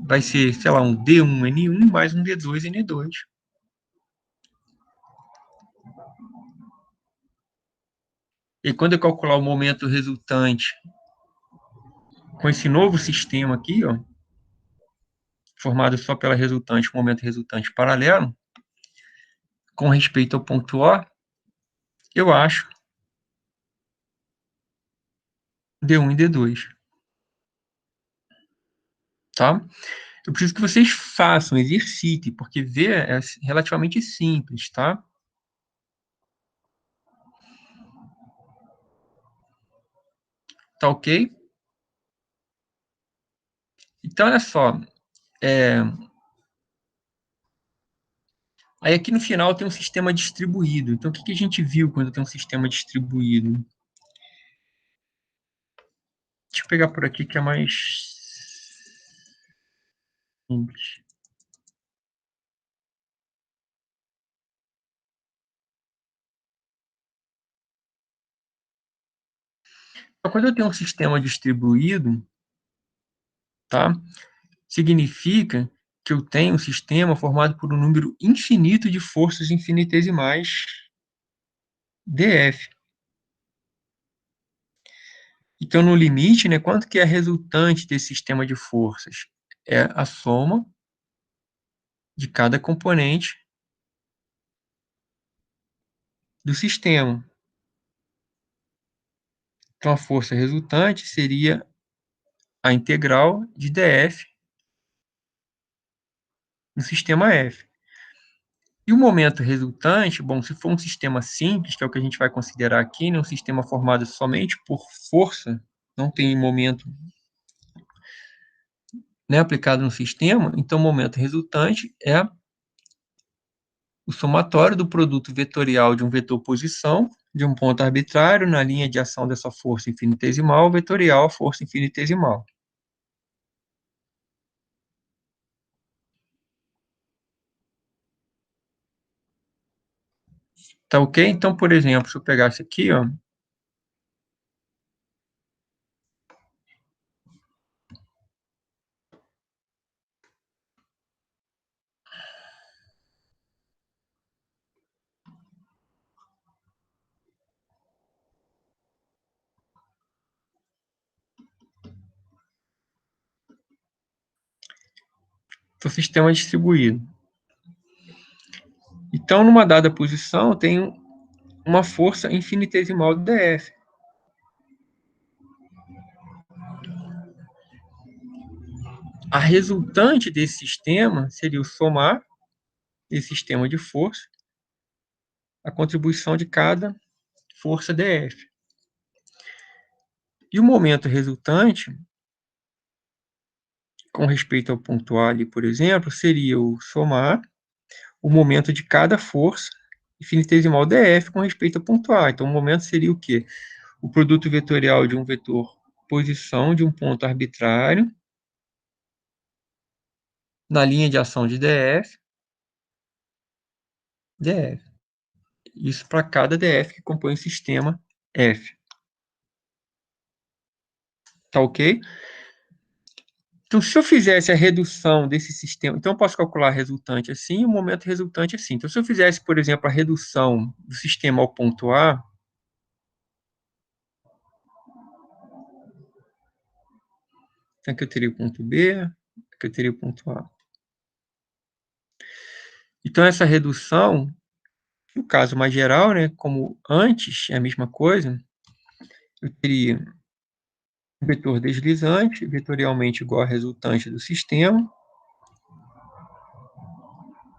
vai ser, sei lá, um D1N1 mais um D2N2. E quando eu calcular o momento resultante com esse novo sistema aqui, ó, formado só pela resultante, momento resultante paralelo, com respeito ao ponto O, eu acho D1 e D2. Tá? Eu preciso que vocês façam, exercitem, porque ver é relativamente simples, tá? Tá ok? Então, olha só. Aí aqui no final tem um sistema distribuído. Então, o que a gente viu quando tem um sistema distribuído? Deixa eu pegar por aqui que é mais simples. Então, quando eu tenho um sistema distribuído, tá? Significa que eu tenho um sistema formado por um número infinito de forças infinitesimais dF. Então, no limite, né, quanto que é a resultante desse sistema de forças? É a soma de cada componente do sistema. Então, a força resultante seria a integral de dF no sistema F. E o momento resultante, bom, se for um sistema simples, que é o que a gente vai considerar aqui, né, um sistema formado somente por força, não tem momento, né, aplicado no sistema, então o momento resultante é o somatório do produto vetorial de um vetor posição de um ponto arbitrário na linha de ação dessa força infinitesimal vetorial à força infinitesimal. Tá ok? Então, por exemplo, se eu pegasse aqui, ó, o sistema distribuído. Então, numa dada posição, eu tenho uma força infinitesimal dF. A resultante desse sistema seria o somar desse sistema de força, a contribuição de cada força dF. E o momento resultante, com respeito ao ponto A ali, por exemplo, seria o somar o momento de cada força infinitesimal dF com respeito ao ponto A. Então, o momento seria o quê? O produto vetorial de um vetor posição de um ponto arbitrário na linha de ação de dF. Isso para cada dF que compõe o sistema F. Tá ok? Então, se eu fizesse a redução desse sistema, então eu posso calcular a resultante assim e o momento resultante assim. Então, se eu fizesse, por exemplo, a redução do sistema ao ponto A, então aqui eu teria o ponto B, aqui eu teria o ponto A. Então, essa redução, no caso mais geral, né, como antes é a mesma coisa, eu teria um vetor deslizante, vetorialmente igual a resultante do sistema,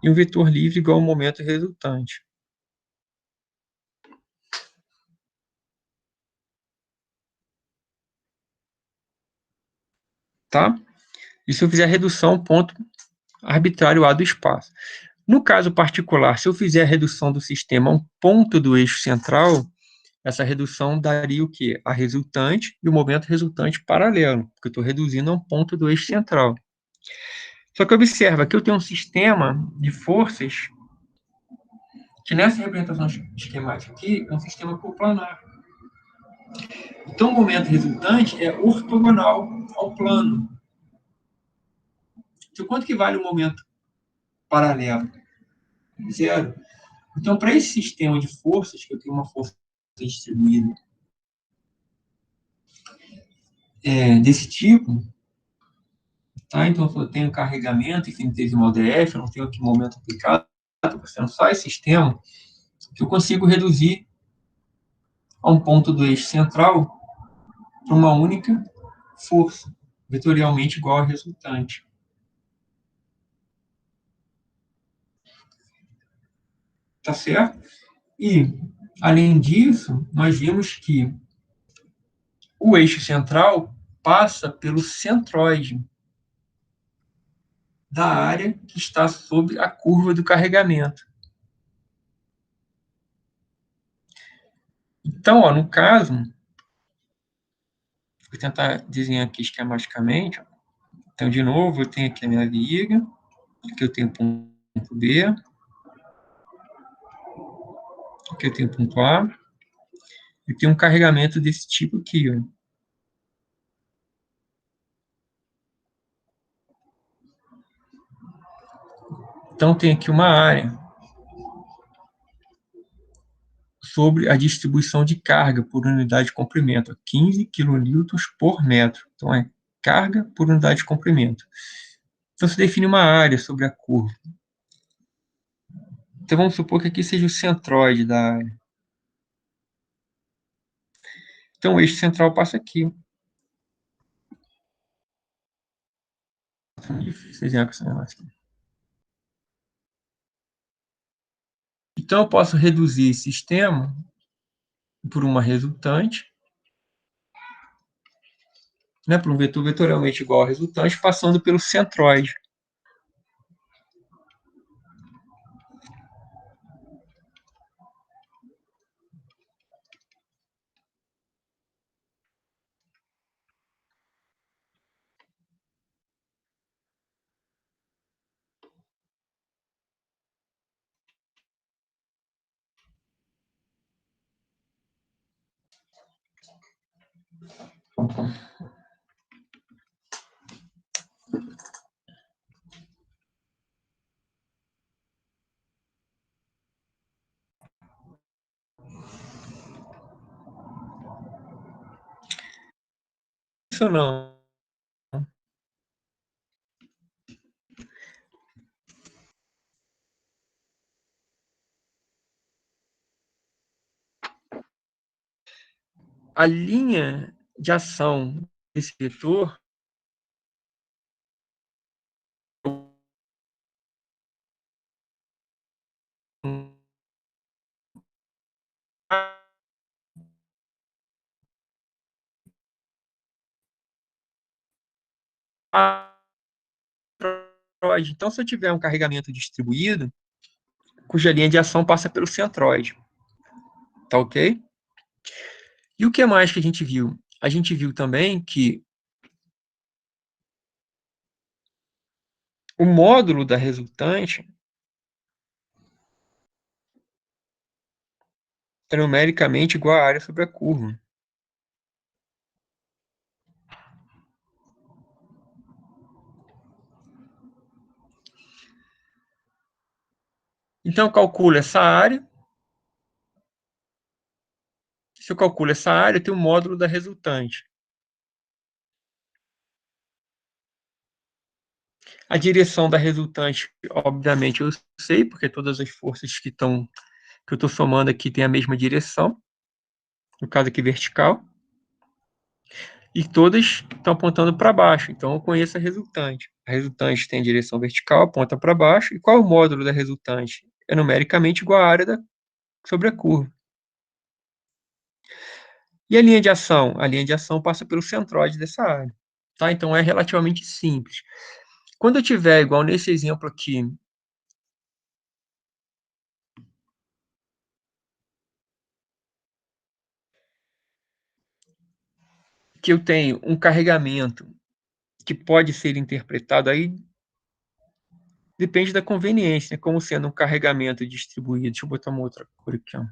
e um vetor livre igual ao momento resultante. tá? E se eu fizer redução, ponto arbitrário A do espaço. No caso particular, se eu fizer a redução do sistema a um ponto do eixo central, essa redução daria o quê? A resultante e o momento resultante paralelo, porque eu estou reduzindo a um ponto do eixo central. Só que observa que eu tenho um sistema de forças que nessa representação esquemática aqui é um sistema coplanar. Então, o momento resultante é ortogonal ao plano. Então, quanto que vale o momento paralelo? Zero. Então, para esse sistema de forças, que eu tenho uma força distribuída desse tipo, tá? Então, eu tenho carregamento infinitesimal dF, eu não tenho aqui momento aplicado, estou considerando só esse sistema, que eu consigo reduzir a um ponto do eixo central para uma única força, vetorialmente igual ao resultante. Tá certo? E, além disso, nós vimos que o eixo central passa pelo centroide da área que está sob a curva do carregamento. Então, ó, no caso, vou tentar desenhar aqui esquematicamente. Então, de novo, eu tenho aqui a minha viga, aqui eu tenho o ponto B, aqui eu tenho o ponto A, e tenho um carregamento desse tipo aqui, ó. Então, tem aqui uma área sobre a distribuição de carga por unidade de comprimento, 15 kN por metro. Então, é carga por unidade de comprimento. Então, se define uma área sobre a curva. Então, vamos supor que aqui seja o centroide da área. Então, o eixo central passa aqui. Então, eu posso reduzir esse sistema por uma resultante, né, por um vetor vetorialmente igual ao resultante, passando pelo centroide. Isso não. A linha de ação desse vetor então, se eu tiver um carregamento distribuído, cuja linha de ação passa pelo centroide. Tá ok? E o que mais que a gente viu? A gente viu também que o módulo da resultante é numericamente igual à área sobre a curva. Então, eu calculo essa área. Se eu calculo essa área, eu tenho o módulo da resultante. A direção da resultante, obviamente, eu sei, porque todas as forças que eu estou somando aqui têm a mesma direção. No caso aqui, vertical. E todas estão apontando para baixo. Então, eu conheço a resultante. A resultante tem direção vertical, aponta para baixo. E qual é o módulo da resultante? É numericamente igual à área sobre a curva. E a linha de ação? A linha de ação passa pelo centroide dessa área. tá? Então, é relativamente simples. Quando eu tiver, igual nesse exemplo aqui, que eu tenho um carregamento que pode ser interpretado aí, depende da conveniência, né? Como sendo um carregamento distribuído. Deixa eu botar uma outra cor aqui, ó.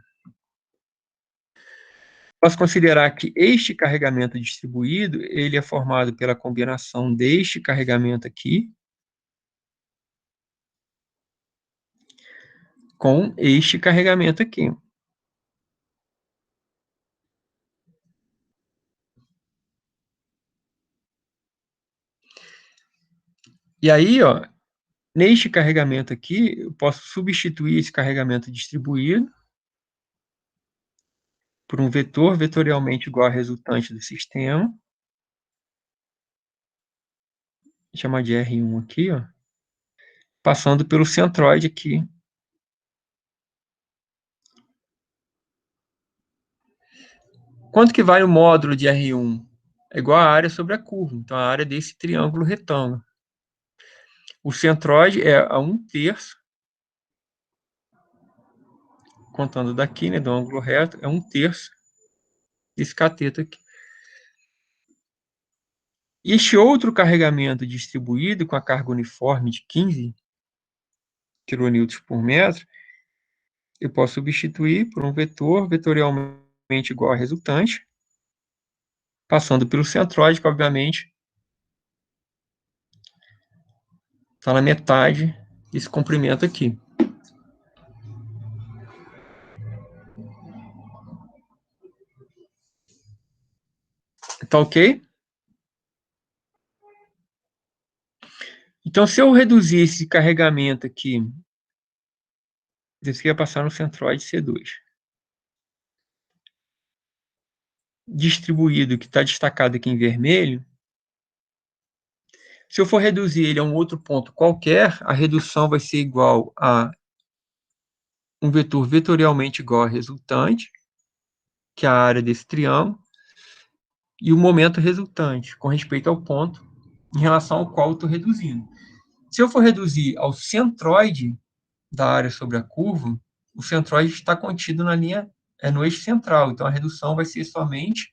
Posso considerar que este carregamento distribuído, ele é formado pela combinação deste carregamento aqui com este carregamento aqui. E aí, ó, neste carregamento aqui, eu posso substituir esse carregamento distribuído por um vetor vetorialmente igual a resultante do sistema. Vou chamar de R1 aqui, ó, passando pelo centroide aqui. Quanto que vale o módulo de R1? É igual a área sobre a curva, então a área desse triângulo retângulo. O centroide é a 1/3, contando daqui, né, do ângulo reto, é 1/3 desse cateto aqui. E este outro carregamento distribuído com a carga uniforme de 15 kN por metro, eu posso substituir por um vetor vetorialmente igual a resultante, passando pelo centroide, que obviamente está na metade desse comprimento aqui. Tá ok? Então, se eu reduzir esse carregamento aqui, esse ia passar no centroide C2. Distribuído, que está destacado aqui em vermelho, se eu for reduzir ele a um outro ponto qualquer, a redução vai ser igual a um vetor vetorialmente igual a resultante, que é a área desse triângulo, e o momento resultante, com respeito ao ponto em relação ao qual eu estou reduzindo. Se eu for reduzir ao centroide da área sobre a curva, o centroide está contido na linha, no eixo central, então a redução vai ser somente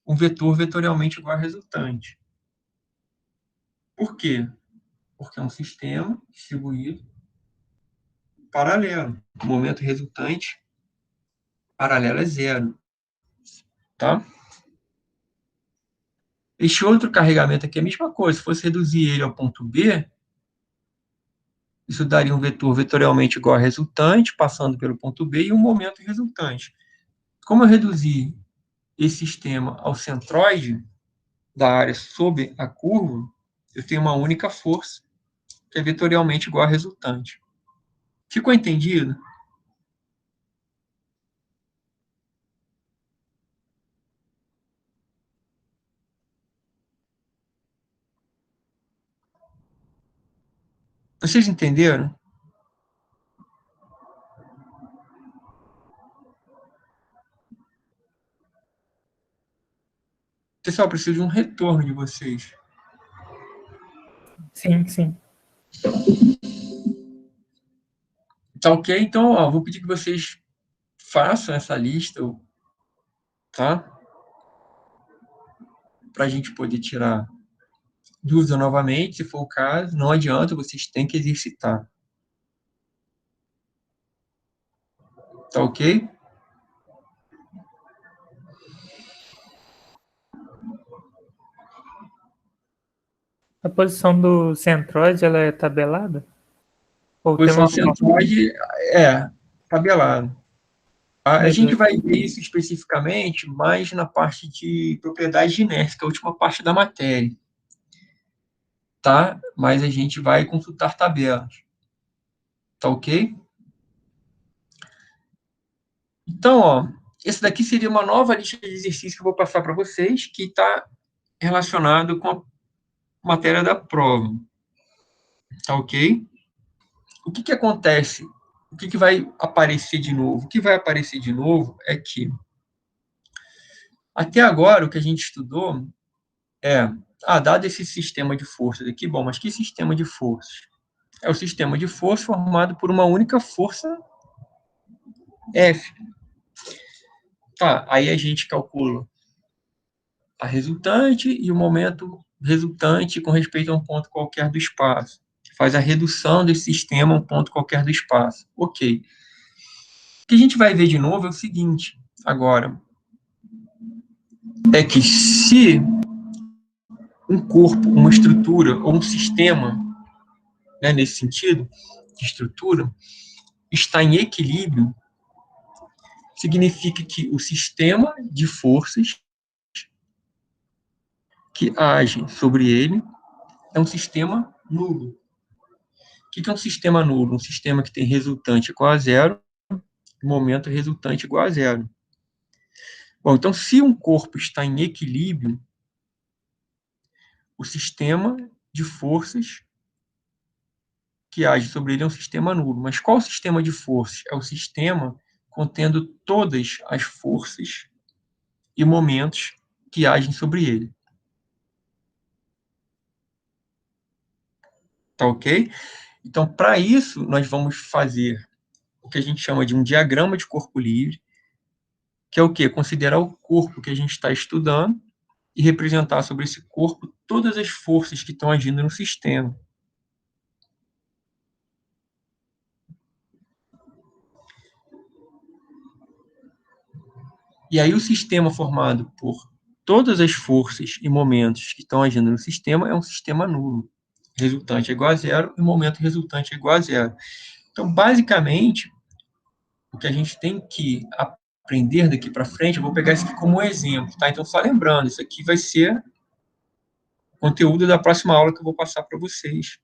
um vetor vetorialmente igual a resultante. Por quê? Porque é um sistema distribuído paralelo. O momento resultante paralelo é zero. Tá? Este outro carregamento aqui é a mesma coisa. Se fosse reduzir ele ao ponto B, isso daria um vetor vetorialmente igual a resultante, passando pelo ponto B, e um momento resultante. Como eu reduzi esse sistema ao centroide da área sob a curva, eu tenho uma única força, que é vetorialmente igual a resultante. Ficou entendido? Vocês entenderam? Pessoal, preciso de um retorno de vocês. Sim, sim. Tá ok? Então, ó, vou pedir que vocês façam essa lista, tá? Para a gente poder tirar dúvida novamente, se for o caso. Não adianta, vocês têm que exercitar. Tá ok? A posição do centroide, ela é tabelada? Ou tem Posição uma forma? centroide tabelado. A gente Beleza. vai ver isso especificamente mais na parte de propriedade de inércia, que é a última parte da matéria. Tá? Mas a gente vai consultar tabelas. Tá ok? Então, ó, esse daqui seria uma nova lista de exercícios que eu vou passar para vocês, que está relacionado com a matéria da prova. Tá ok? O que acontece? O que vai aparecer de novo? O que vai aparecer de novo é que, até agora, o que a gente estudou dado esse sistema de forças aqui, bom, mas que sistema de forças? É o sistema de força formado por uma única força F. Tá, aí a gente calcula a resultante e o momento resultante com respeito a um ponto qualquer do espaço. Faz a redução desse sistema a um ponto qualquer do espaço. Ok. O que a gente vai ver de novo é o seguinte, agora, é que se um corpo, uma estrutura ou um sistema, né, nesse sentido, de estrutura, está em equilíbrio, significa que o sistema de forças que agem sobre ele é um sistema nulo. O que é um sistema nulo? Um sistema que tem resultante igual a zero, momento resultante igual a zero. Bom, então, se um corpo está em equilíbrio, o sistema de forças que age sobre ele é um sistema nulo. Mas qual o sistema de forças? É o sistema contendo todas as forças e momentos que agem sobre ele. Tá ok? Então, para isso, nós vamos fazer o que a gente chama de um diagrama de corpo livre, que é o quê? Considerar o corpo que a gente está estudando e representar sobre esse corpo todas as forças que estão agindo no sistema. E aí o sistema formado por todas as forças e momentos que estão agindo no sistema é um sistema nulo. Resultante é igual a zero e momento resultante é igual a zero. Então, basicamente, o que a gente tem que aprender daqui para frente, eu vou pegar isso aqui como um exemplo, tá? Então, só lembrando, isso aqui vai ser conteúdo da próxima aula que eu vou passar para vocês.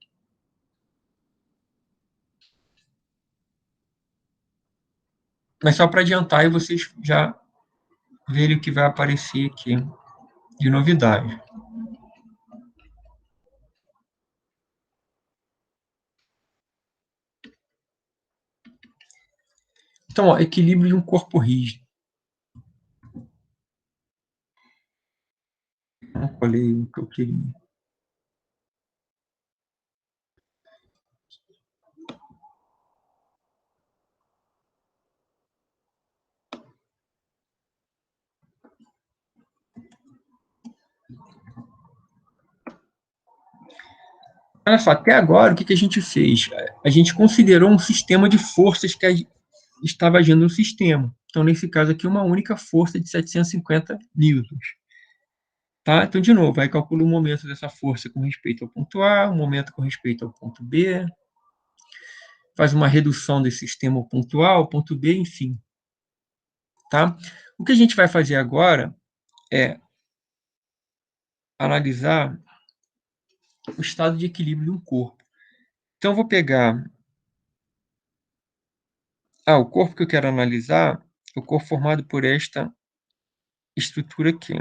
Mas só para adiantar e vocês já verem o que vai aparecer aqui de novidade. Então, ó, equilíbrio de um corpo rígido. Não falei o que eu queria. Olha só, até agora, o que a gente fez? A gente considerou um sistema de forças que estava agindo no sistema. Então, nesse caso aqui, uma única força de 750 newtons. Tá? Então, de novo, aí calcula o momento dessa força com respeito ao ponto A, o momento com respeito ao ponto B, faz uma redução desse sistema ao ponto A, ao ponto B, enfim. Tá? O que a gente vai fazer agora é analisar o estado de equilíbrio de um corpo. Então, eu vou pegar... o corpo que eu quero analisar é o corpo formado por esta estrutura aqui.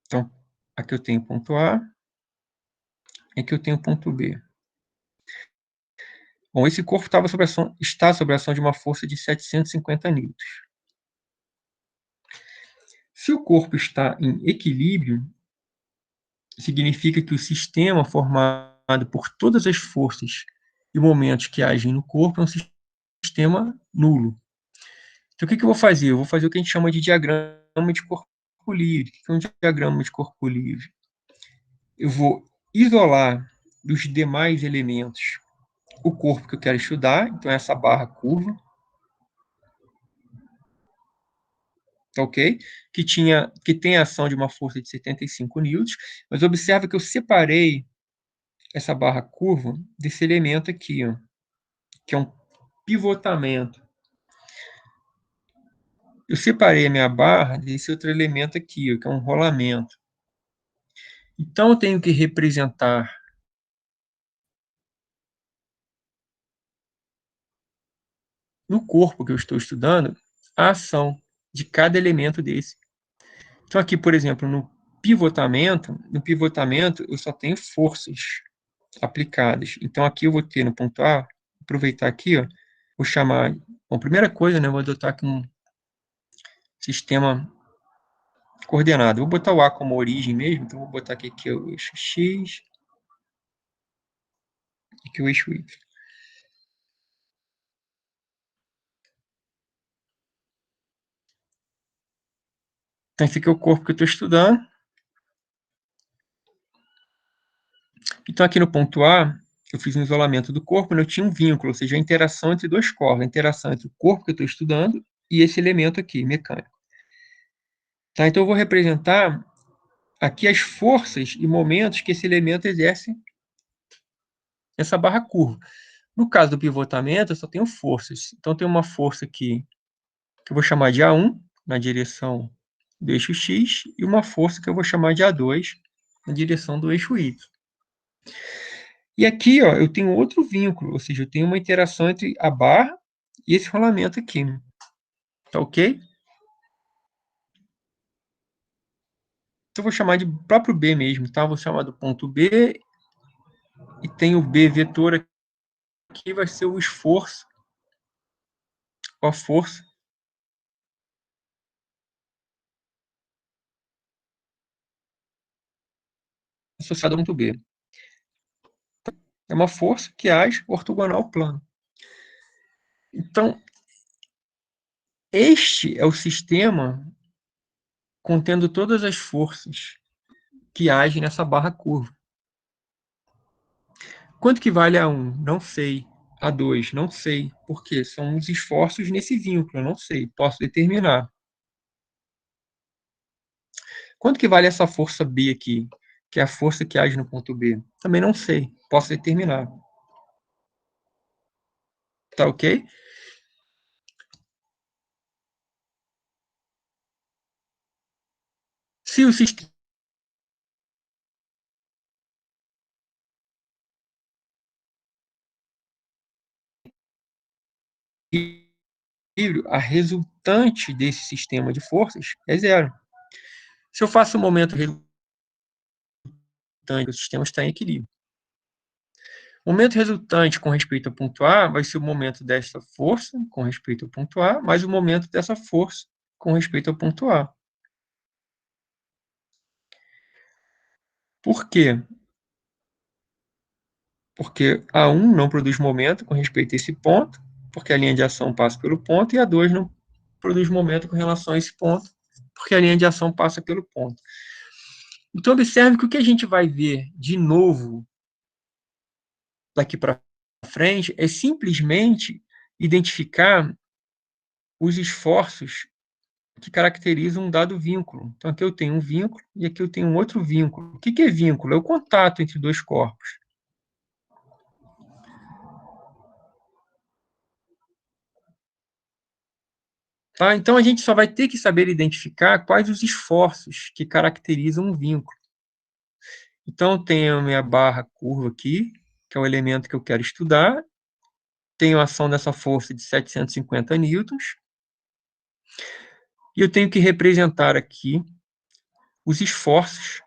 Então, aqui eu tenho ponto A, aqui eu tenho ponto B. Bom, esse corpo está sob a ação de uma força de 750 newtons. Se o corpo está em equilíbrio, significa que o sistema formado por todas as forças e momentos que agem no corpo é um sistema nulo. Então, o que eu vou fazer? Eu vou fazer o que a gente chama de diagrama de corpo livre. O que é um diagrama de corpo livre? Eu vou isolar dos demais elementos o corpo que eu quero estudar, então essa barra curva, tá ok? Que tem a ação de uma força de 75 newtons, mas observa que eu separei essa barra curva desse elemento aqui, ó, que é um pivotamento. Eu separei a minha barra desse outro elemento aqui, ó, que é um rolamento. Então, eu tenho que representar no corpo que eu estou estudando a ação de cada elemento desse. Então, aqui, por exemplo, no pivotamento eu só tenho forças aplicadas. Então, aqui eu vou ter no ponto A, aproveitar aqui, ó, vou chamar... Bom, primeira coisa, né, eu vou adotar aqui um sistema coordenada. Vou botar o A como origem mesmo, então vou botar aqui que é o eixo X e aqui o eixo Y. Então, esse aqui é o corpo que eu estou estudando. Então, aqui no ponto A, eu fiz um isolamento do corpo, eu tinha um vínculo, ou seja, a interação entre dois corpos, a interação entre o corpo que eu estou estudando e esse elemento aqui, mecânico. Tá, então, eu vou representar aqui as forças e momentos que esse elemento exerce nessa barra curva. No caso do pivotamento, eu só tenho forças. Então, tem uma força aqui que eu vou chamar de A1, na direção do eixo X, e uma força que eu vou chamar de A2, na direção do eixo Y. E aqui, ó, eu tenho outro vínculo, ou seja, eu tenho uma interação entre a barra e esse rolamento aqui. Tá ok? Então, eu vou chamar de próprio B mesmo, tá? Vou chamar do ponto B e tem o B vetor aqui, vai ser o esforço, a força associada ao ponto B. É uma força que age ortogonal ao plano. Então, este é o sistema contendo todas as forças que agem nessa barra curva. Quanto que vale A1? Não sei. A2? Não sei. Por quê? São os esforços nesse vínculo, eu não sei. Posso determinar. Quanto que vale essa força B aqui, que é a força que age no ponto B? Também não sei. Posso determinar. Tá ok? Se o sistema a resultante desse sistema de forças é zero. Se eu faço um momento resultante, o sistema está em equilíbrio. O momento resultante com respeito ao ponto A vai ser o momento dessa força com respeito ao ponto A, mais o momento dessa força com respeito ao ponto A. Por quê? Porque A1 não produz momento com respeito a esse ponto, porque a linha de ação passa pelo ponto, e A2 não produz momento com relação a esse ponto, porque a linha de ação passa pelo ponto. Então, observe que o que a gente vai ver de novo daqui para frente é simplesmente identificar os esforços que caracterizam um dado vínculo. Então, aqui eu tenho um vínculo e aqui eu tenho um outro vínculo. O que é vínculo? É o contato entre dois corpos. Tá? Então, a gente só vai ter que saber identificar quais os esforços que caracterizam um vínculo. Então, tenho a minha barra curva aqui, que é o elemento que eu quero estudar. Tenho a ação dessa força de 750 newtons. E eu tenho que representar aqui os esforços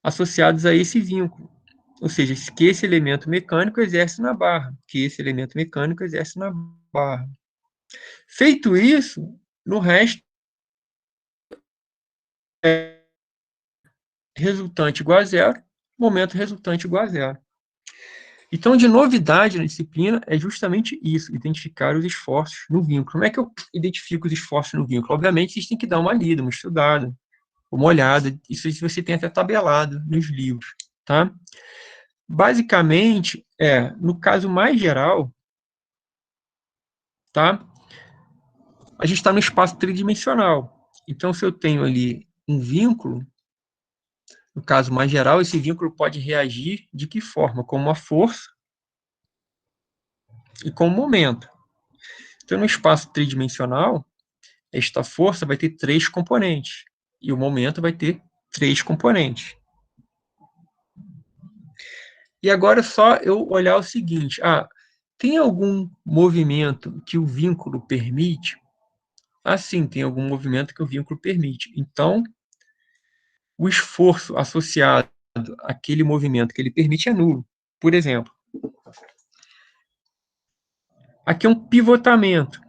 associados a esse vínculo. Ou seja, que esse elemento mecânico exerce na barra, que esse elemento mecânico exerce na barra. Feito isso, no resto, é resultante igual a zero, momento resultante igual a zero. Então, de novidade na disciplina é justamente isso, identificar os esforços no vínculo. Como é que eu identifico os esforços no vínculo? Obviamente, vocês têm que dar uma lida, uma estudada, uma olhada. Isso você tem até tabelado nos livros, tá? Basicamente, no caso mais geral, tá? A gente está no espaço tridimensional. Então, se eu tenho ali um vínculo, no caso mais geral, esse vínculo pode reagir de que forma? Como uma força e com um momento. Então, no espaço tridimensional, esta força vai ter 3 componentes e o momento vai ter 3 componentes. E agora é só eu olhar o seguinte, tem algum movimento que o vínculo permite? Sim, tem algum movimento que o vínculo permite. Então, o esforço associado àquele movimento que ele permite é nulo. Por exemplo, aqui é um pivotamento.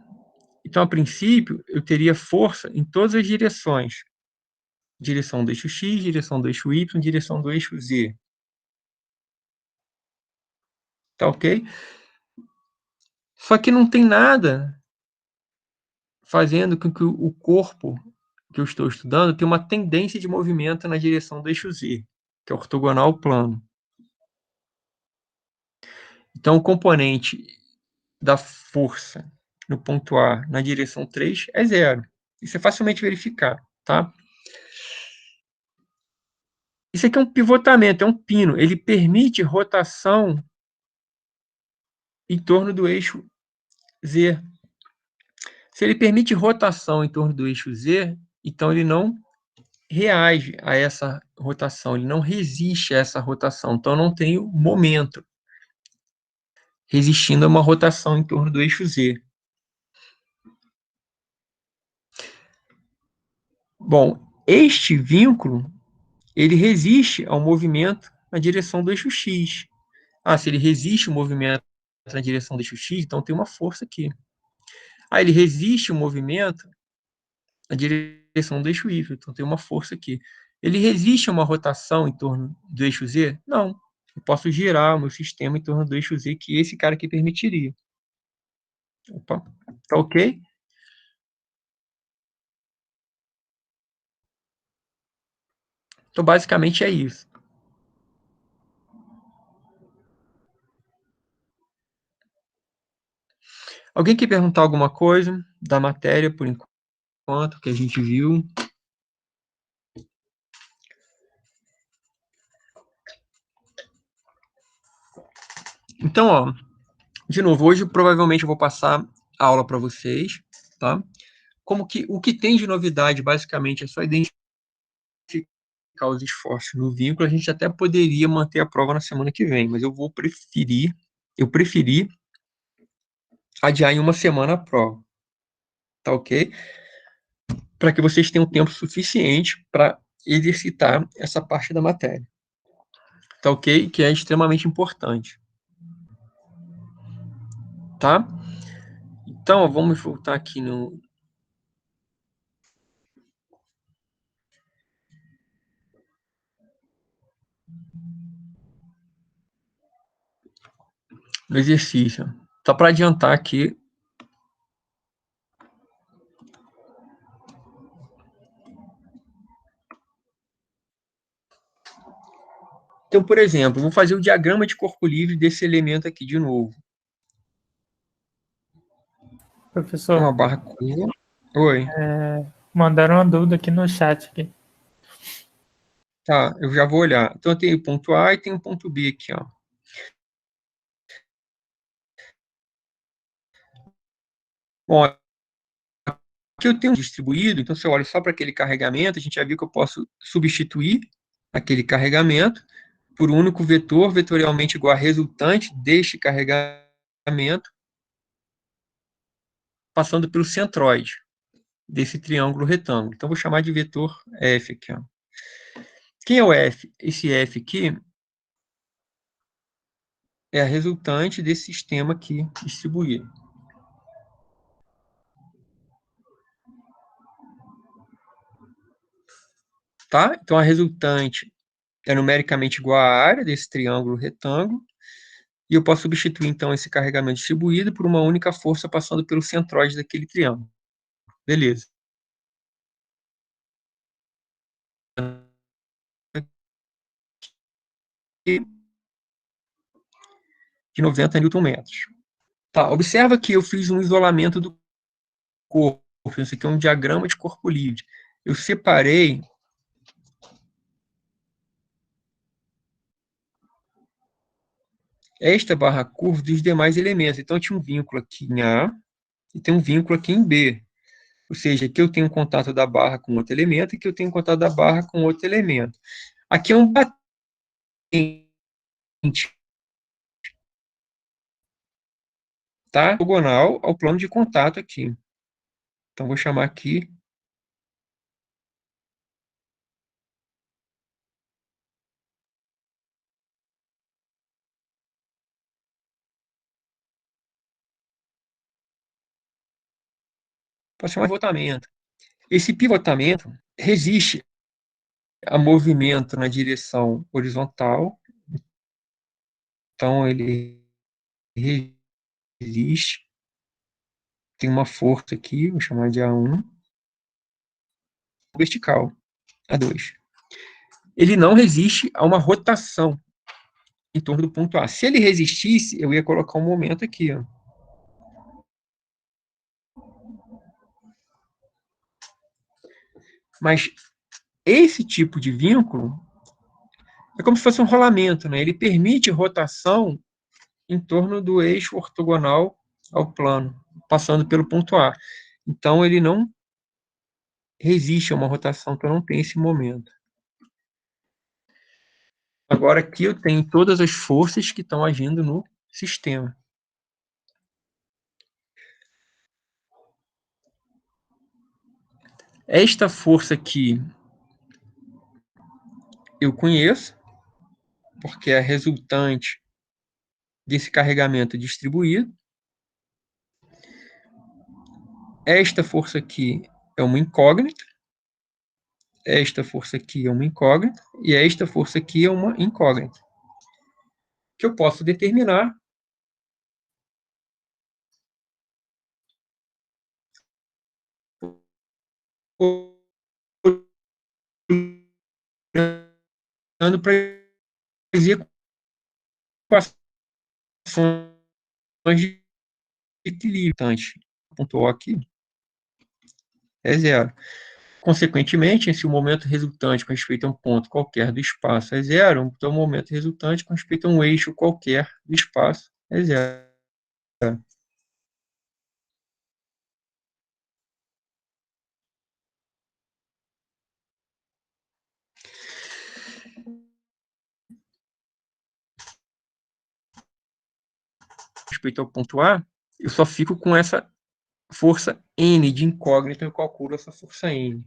Então, a princípio, eu teria força em todas as direções. direção do eixo X, direção do eixo Y, direção do eixo Z. Tá ok? Só que não tem nada fazendo com que o corpo que eu estou estudando tenha uma tendência de movimento na direção do eixo Z, que é ortogonal ao plano. Então, o componente da força no ponto A na direção 3 é zero. Isso é facilmente verificar, tá? Isso aqui é um pivotamento, é um pino. Ele permite rotação em torno do eixo Z. Se ele permite rotação em torno do eixo Z, então ele não reage a essa rotação, ele não resiste a essa rotação. Então, eu não tenho momento resistindo a uma rotação em torno do eixo Z. Bom, este vínculo, ele resiste ao movimento na direção do eixo X. Ah, se ele resiste ao movimento na direção do eixo X, então tem uma força aqui. Ah, ele resiste ao movimento na direção do eixo Y, então tem uma força aqui. Ele resiste a uma rotação em torno do eixo Z? Não. Eu posso girar o meu sistema em torno do eixo Z, que esse cara aqui permitiria. Opa, tá ok? Então, basicamente é isso. Alguém quer perguntar alguma coisa da matéria, por enquanto, que a gente viu? Então, ó, de novo, hoje provavelmente eu vou passar a aula para vocês, tá? O que tem de novidade, basicamente, é só identificar os esforços no vínculo. A gente até poderia manter a prova na semana que vem, mas eu preferi adiar em uma semana a prova, tá ok? Para que vocês tenham tempo suficiente para exercitar essa parte da matéria, tá ok? Que é extremamente importante, tá? Então, vamos voltar aqui no exercício. Só para adiantar aqui. Então, por exemplo, vou fazer o diagrama de corpo livre desse elemento aqui de novo. Professor, Uma barra curva. Oi. mandaram uma dúvida aqui no chat. Aqui. Tá, eu já vou olhar. Então, eu tenho o ponto A e tenho o ponto B aqui, ó. Bom, aqui eu tenho distribuído, então se eu olho só para aquele carregamento, a gente já viu que eu posso substituir aquele carregamento por um único vetor, vetorialmente igual a resultante deste carregamento, passando pelo centroide desse triângulo retângulo. Então, vou chamar de vetor F aqui, ó. Quem é o F? Esse F aqui é a resultante desse sistema aqui distribuído. Tá? Então, a resultante é numericamente igual à área desse triângulo retângulo, e eu posso substituir, então, esse carregamento distribuído por uma única força passando pelo centroide daquele triângulo. Beleza. De 90 Nm. Tá, observa que eu fiz um isolamento do corpo. Isso aqui é um diagrama de corpo livre. Eu separei esta barra curva dos demais elementos. Então, eu tinha um vínculo aqui em A e tem um vínculo aqui em B. Ou seja, aqui eu tenho um contato da barra com outro elemento e aqui eu tenho um contato da barra com outro elemento. Aqui é um batente, tá? Ortogonal ao plano de contato aqui. Então, vou chamar aqui para chamar de pivotamento. Esse pivotamento resiste a movimento na direção horizontal. Então, ele resiste. Tem uma força aqui, vou chamar de A1. Vertical, A2. Ele não resiste a uma rotação em torno do ponto A. Se ele resistisse, eu ia colocar um momento aqui, ó. Mas esse tipo de vínculo é como se fosse um rolamento, né? Ele permite rotação em torno do eixo ortogonal ao plano, passando pelo ponto A. Então, ele não resiste a uma rotação, então não tem esse momento. Agora, aqui eu tenho todas as forças que estão agindo no sistema. Esta força aqui eu conheço, porque é resultante desse carregamento distribuído. Esta força aqui é uma incógnita. Esta força aqui é uma incógnita. E esta força aqui é uma incógnita. Que eu posso determinar para equações de equilíbrio. Ponto aqui é zero. Consequentemente, se o momento resultante com respeito a um ponto qualquer do espaço é zero, então o momento resultante com respeito a um eixo qualquer do espaço é zero. Respeito ao ponto A, eu só fico com essa força N de incógnita, eu calculo essa força N.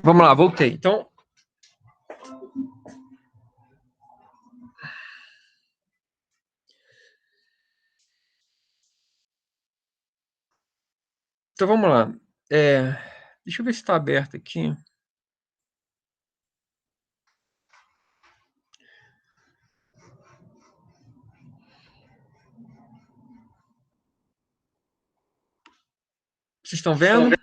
Vamos lá, voltei. Então, vamos lá. Deixa eu ver se está aberto aqui. Vocês estão vendo?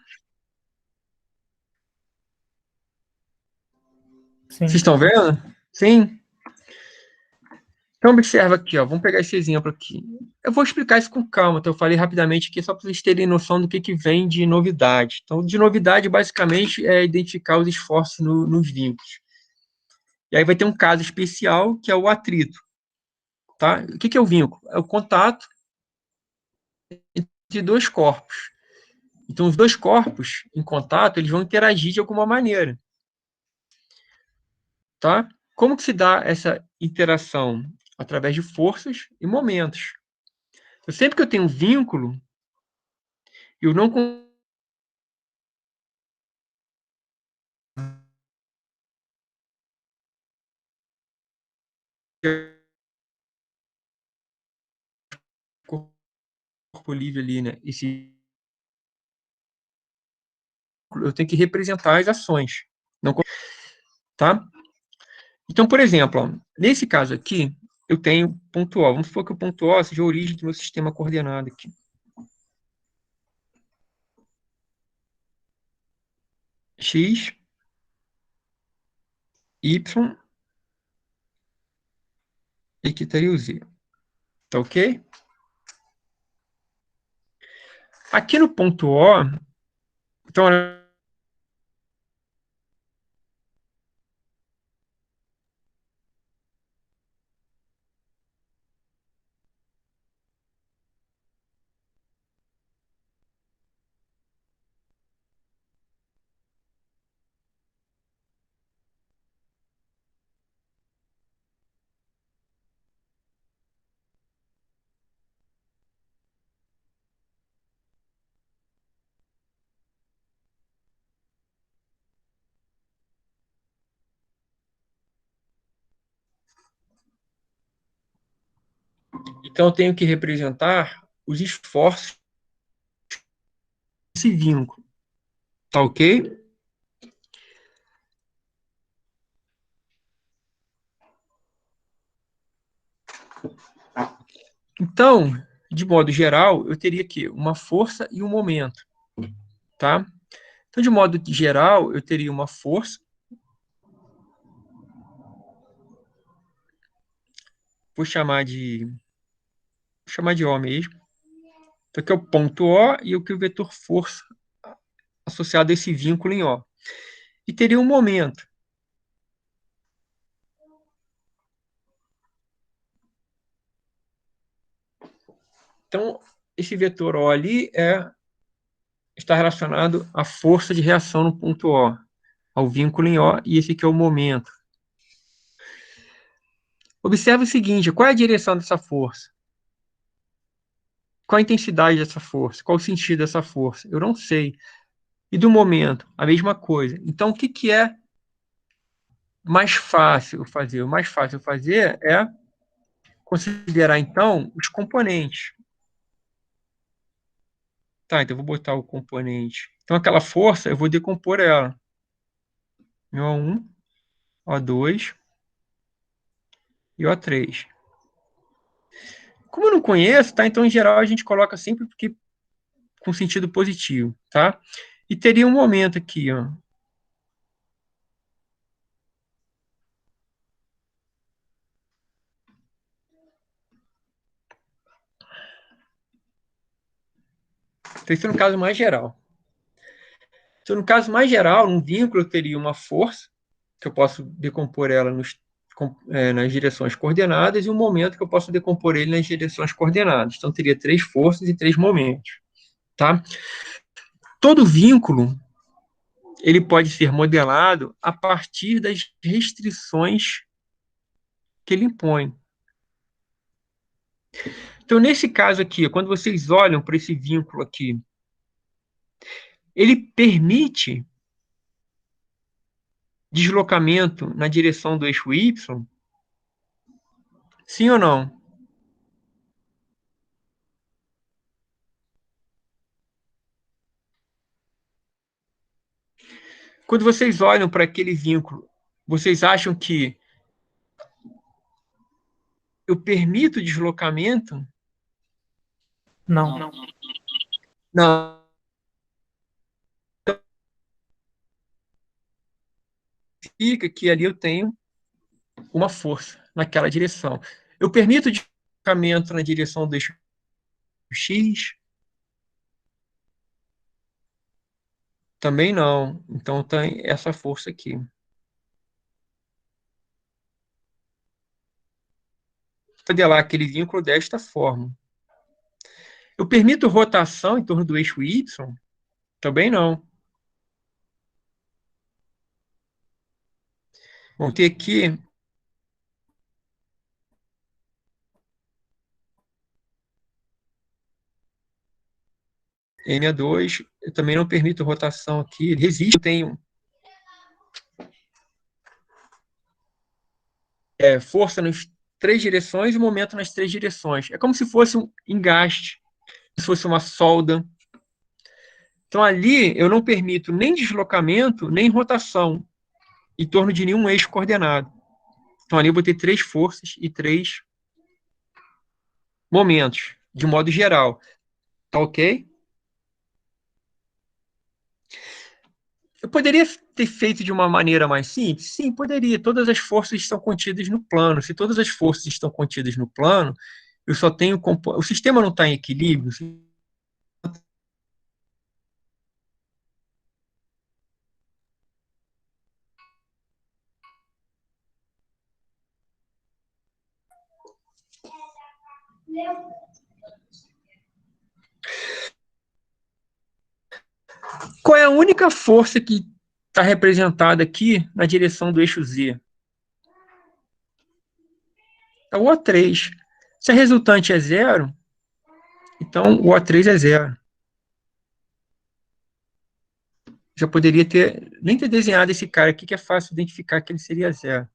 Sim. Vocês estão vendo? Sim? Então, observa aqui, ó. Vamos pegar esse exemplo aqui. Eu vou explicar isso com calma, então eu falei rapidamente aqui, só para vocês terem noção do que vem de novidade. Então, de novidade, basicamente, é identificar os esforços nos vínculos. E aí vai ter um caso especial, que é o atrito. Tá? O que é o vínculo? É o contato entre dois corpos. Então, os dois corpos em contato, eles vão interagir de alguma maneira. Tá? Como que se dá essa interação? Através de forças e momentos. Então, sempre que eu tenho um vínculo, eu não corpo livre ali, né? Eu tenho que representar as ações. Não, tá? Então, por exemplo, ó, nesse caso aqui, eu tenho ponto O. Vamos supor que o ponto O seja a origem do meu sistema coordenado aqui. X, Y, e aqui estaria o Z. Tá ok? Aqui no ponto O, então, então eu tenho que representar os esforços desse vínculo. Tá ok? Então, de modo geral, eu teria aqui uma força e um momento, tá? Então, de modo geral, eu teria uma força, vou chamar de O mesmo. Então, aqui é o ponto O e aqui o vetor força associado a esse vínculo em O. E teria um momento. Então, esse vetor O ali está relacionado à força de reação no ponto O, ao vínculo em O, e esse aqui é o momento. Observe o seguinte, qual é a direção dessa força? Qual a intensidade dessa força? Qual o sentido dessa força? Eu não sei. E do momento, a mesma coisa. Então, o que, que é mais fácil fazer? O mais fácil fazer é considerar, então, os componentes. Tá, então eu vou botar o componente. Então, aquela força, eu vou decompor ela. O1, O2 e O3. Como eu não conheço, tá? Então, em geral, a gente coloca sempre porque, com sentido positivo, tá? E teria um momento aqui, ó. Então, isso é no caso mais geral. Então, no caso mais geral, num vínculo, eu teria uma força, que eu posso decompor ela nas direções coordenadas, e um momento que eu posso decompor ele nas direções coordenadas. Então, teria três forças e três momentos. Tá? Todo vínculo ele pode ser modelado a partir das restrições que ele impõe. Então, nesse caso aqui, quando vocês olham para esse vínculo aqui, ele permite deslocamento na direção do eixo Y? Sim ou não? Quando vocês olham para aquele vínculo, vocês acham que eu permito deslocamento? Não. Não. Significa que ali eu tenho uma força naquela direção. Eu permito deslocamento na direção do eixo X? Também não. Então tem essa força aqui. Modelar aquele vínculo desta forma. Eu permito rotação em torno do eixo Y? Também não. Vamos ter aqui MA2, eu também não permito rotação aqui, ele resiste, eu tenho força nas 3 direções e momento nas 3 direções. É como se fosse um engaste, se fosse uma solda. Então, ali, eu não permito nem deslocamento, nem rotação em torno de nenhum eixo coordenado. Então, ali eu vou ter 3 forças e 3 momentos, de modo geral. Tá ok? Eu poderia ter feito de uma maneira mais simples? Sim, poderia. Todas as forças estão contidas no plano. Se todas as forças estão contidas no plano, eu só tenho... O sistema não está em equilíbrio. Qual é a única força que está representada aqui na direção do eixo Z? É o O3. Se a resultante é zero, então o O3 é zero. Já poderia nem ter desenhado esse cara aqui, que é fácil identificar que ele seria zero.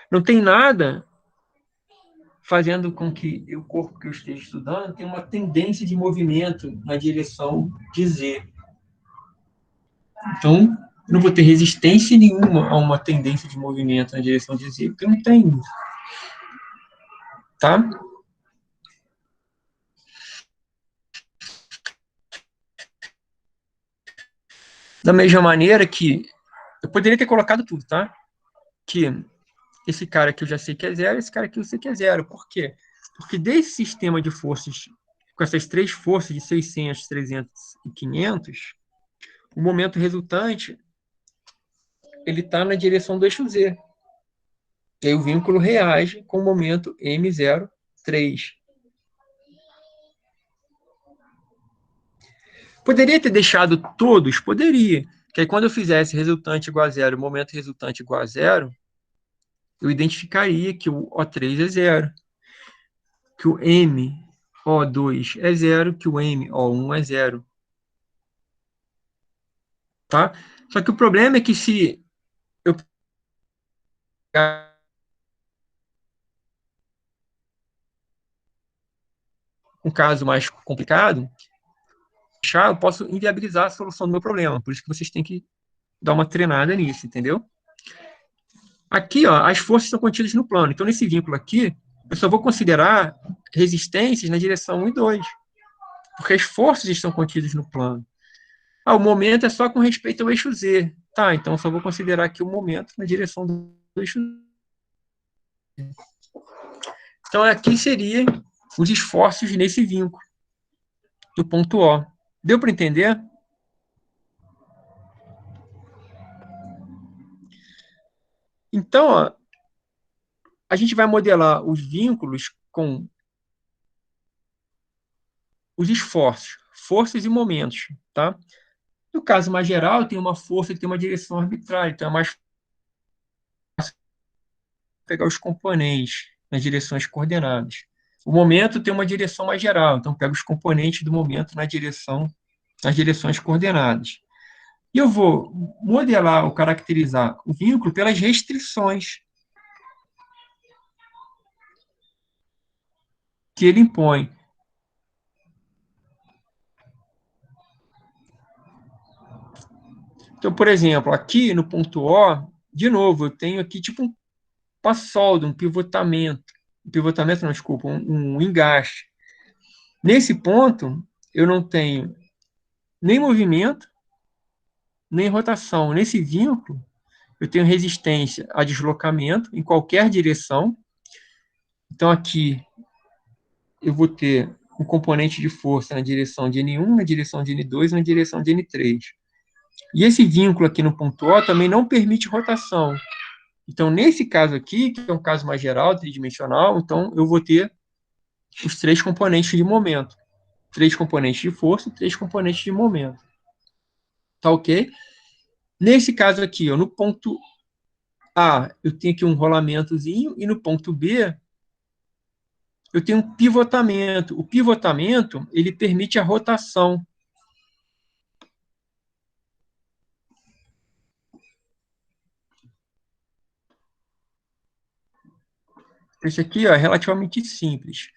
Não tem nada fazendo com que o corpo que eu esteja estudando tenha uma tendência de movimento na direção de Z. Então, eu não vou ter resistência nenhuma a uma tendência de movimento na direção de Z, porque não tem isso. Tá? Da mesma maneira que eu poderia ter colocado tudo, tá? Que esse cara aqui eu já sei que é zero, esse cara aqui eu sei que é zero. Por quê? Porque desse sistema de forças, com essas 3 forças de 600, 300 e 500, o momento resultante ele está na direção do eixo Z. E aí o vínculo reage com o momento M03. Poderia ter deixado todos? Poderia. Que aí quando eu fizesse resultante igual a zero, momento resultante igual a zero, eu identificaria que o O3 é zero, que o MO2 é zero, que o MO1 é zero. Tá? Só que o problema é que se eu pegar um caso mais complicado, eu posso inviabilizar a solução do meu problema. Por isso que vocês têm que dar uma treinada nisso, entendeu? Aqui, ó, as forças estão contidas no plano. Então, nesse vínculo aqui, eu só vou considerar resistências na direção 1 e 2, porque as forças estão contidas no plano. O momento é só com respeito ao eixo Z. Tá, então eu só vou considerar aqui o momento na direção do eixo Z. Então, aqui seria os esforços nesse vínculo, do ponto O. Deu para entender? Então, ó, a gente vai modelar os vínculos com os esforços, forças e momentos, tá? No caso mais geral, tem uma força que tem uma direção arbitrária, então é mais fácil pegar os componentes nas direções coordenadas. O momento tem uma direção mais geral, então pego os componentes do momento nas direções coordenadas. E eu vou modelar ou caracterizar o vínculo pelas restrições que ele impõe. Então, por exemplo, aqui no ponto O, de novo, eu tenho aqui tipo um passoldo, um pivotamento. Um pivotamento, não, desculpa, um engaste. Nesse ponto, eu não tenho nem movimento, nem rotação. Nesse vínculo, eu tenho resistência a deslocamento em qualquer direção. Então, aqui, eu vou ter um componente de força na direção de N1, na direção de N2 e na direção de N3. E esse vínculo aqui no ponto O também não permite rotação. Então, nesse caso aqui, que é um caso mais geral, tridimensional, então eu vou ter os 3 componentes de momento. 3 componentes de força e 3 componentes de momento. Tá ok? Nesse caso aqui, ó, no ponto A, eu tenho aqui um rolamentozinho, e no ponto B, eu tenho um pivotamento. O pivotamento, ele permite a rotação. Esse aqui ó, é relativamente simples.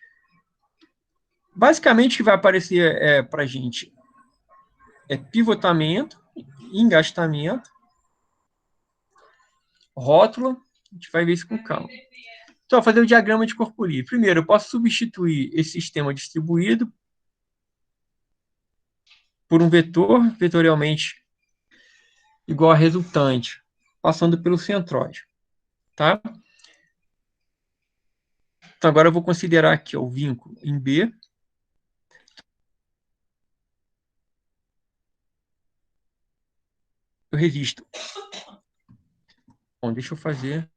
Basicamente, o que vai aparecer para a gente é pivotamento, engastamento, rótula. A gente vai ver isso com calma. Então, vou fazer o diagrama de corpo livre. Primeiro, eu posso substituir esse sistema distribuído por um vetor, vetorialmente igual a resultante, passando pelo centróide. Tá? Então, agora eu vou considerar aqui ó, o vínculo em B. Eu resisto. Bom, deixa eu fazer.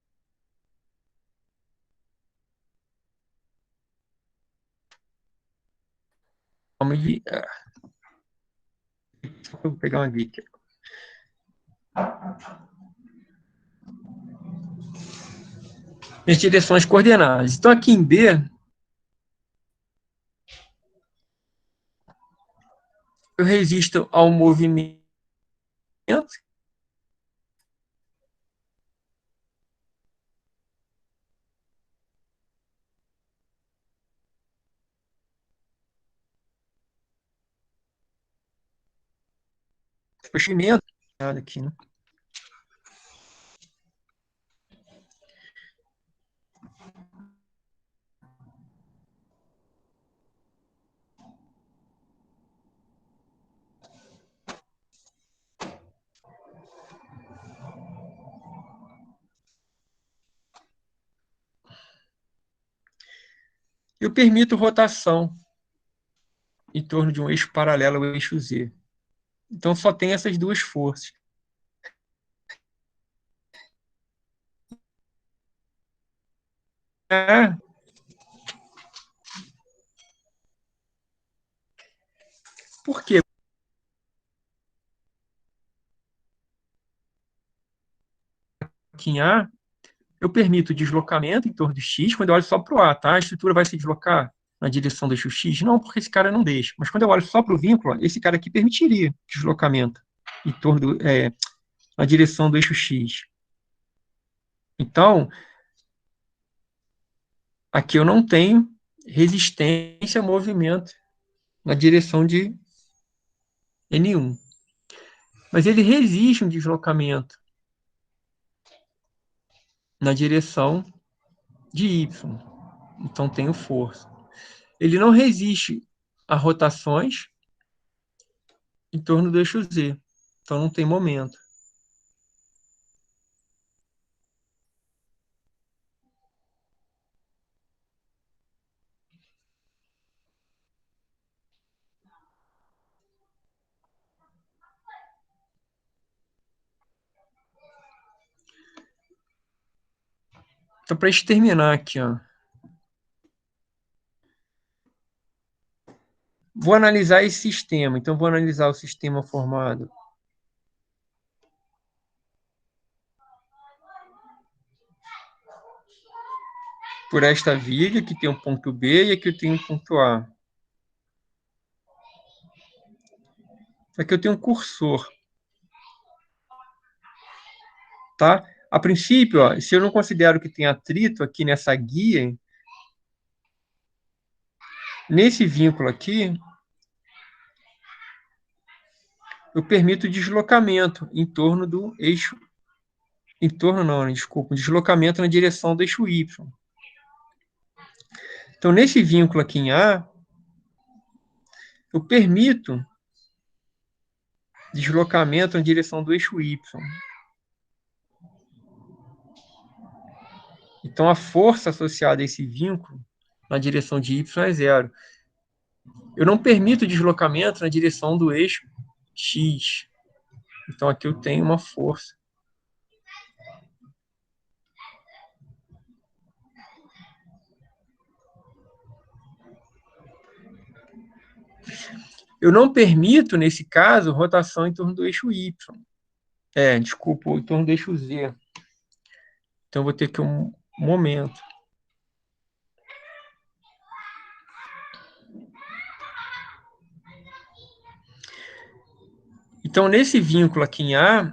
Vou pegar uma guia. As direções coordenadas. Então, aqui em B, eu resisto ao movimento experimento aqui, né? Eu permito rotação em torno de um eixo paralelo ao eixo Z. Então, só tem essas duas forças. Por quê? Aqui em A, eu permito deslocamento em torno de X quando eu olho só para o A, tá? A estrutura vai se deslocar na direção do eixo X? Não, porque esse cara não deixa. Mas quando eu olho só para o vínculo, esse cara aqui permitiria deslocamento em torno na direção do eixo X. Então, aqui eu não tenho resistência a movimento na direção de N1. Mas ele resiste um deslocamento na direção de Y. Então, tenho força. Ele não resiste a rotações em torno do eixo Z. Então, não tem momento. Então, para a gente terminar aqui, ó, vou analisar esse sistema. Então, vou analisar o sistema formado por esta viga, que tem um ponto B, e aqui eu tenho um ponto A. Aqui eu tenho um cursor. Tá? A princípio, ó, se eu não considero que tem atrito aqui nessa guia, nesse vínculo aqui, eu permito deslocamento em torno do eixo. Em torno não, desculpa, deslocamento na direção do eixo Y. Então, nesse vínculo aqui em A, eu permito deslocamento na direção do eixo Y. Então, a força associada a esse vínculo na direção de Y é zero. Eu não permito deslocamento na direção do eixo X. Então, aqui eu tenho uma força. Eu não permito, nesse caso, rotação em torno do eixo Y. Desculpa, em torno do eixo Z. Então, vou ter que um momento. Então, nesse vínculo aqui em A,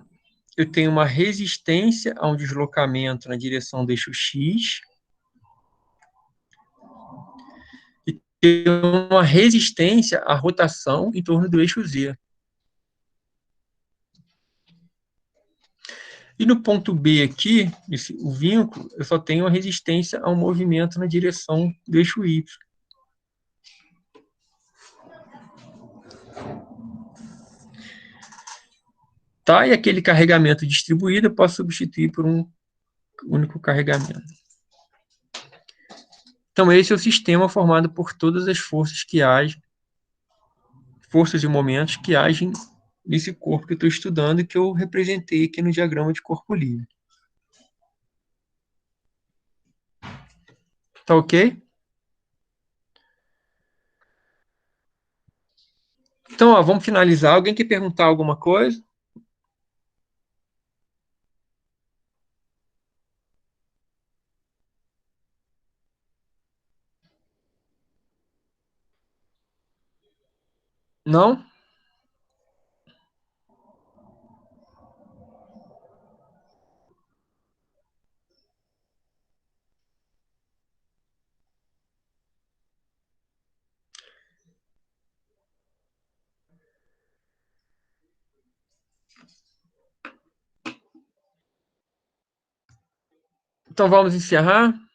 eu tenho uma resistência a um deslocamento na direção do eixo X e tenho uma resistência à rotação em torno do eixo Z. E no ponto B aqui, o vínculo, eu só tenho a resistência ao movimento na direção do eixo Y. Tá? E aquele carregamento distribuído eu posso substituir por um único carregamento. Então, esse é o sistema formado por todas as forças que agem, forças e momentos que agem nesse corpo que eu estou estudando e que eu representei aqui no diagrama de corpo livre. Tá ok? Então, ó, vamos finalizar. Alguém quer perguntar alguma coisa? Não? Então, vamos encerrar?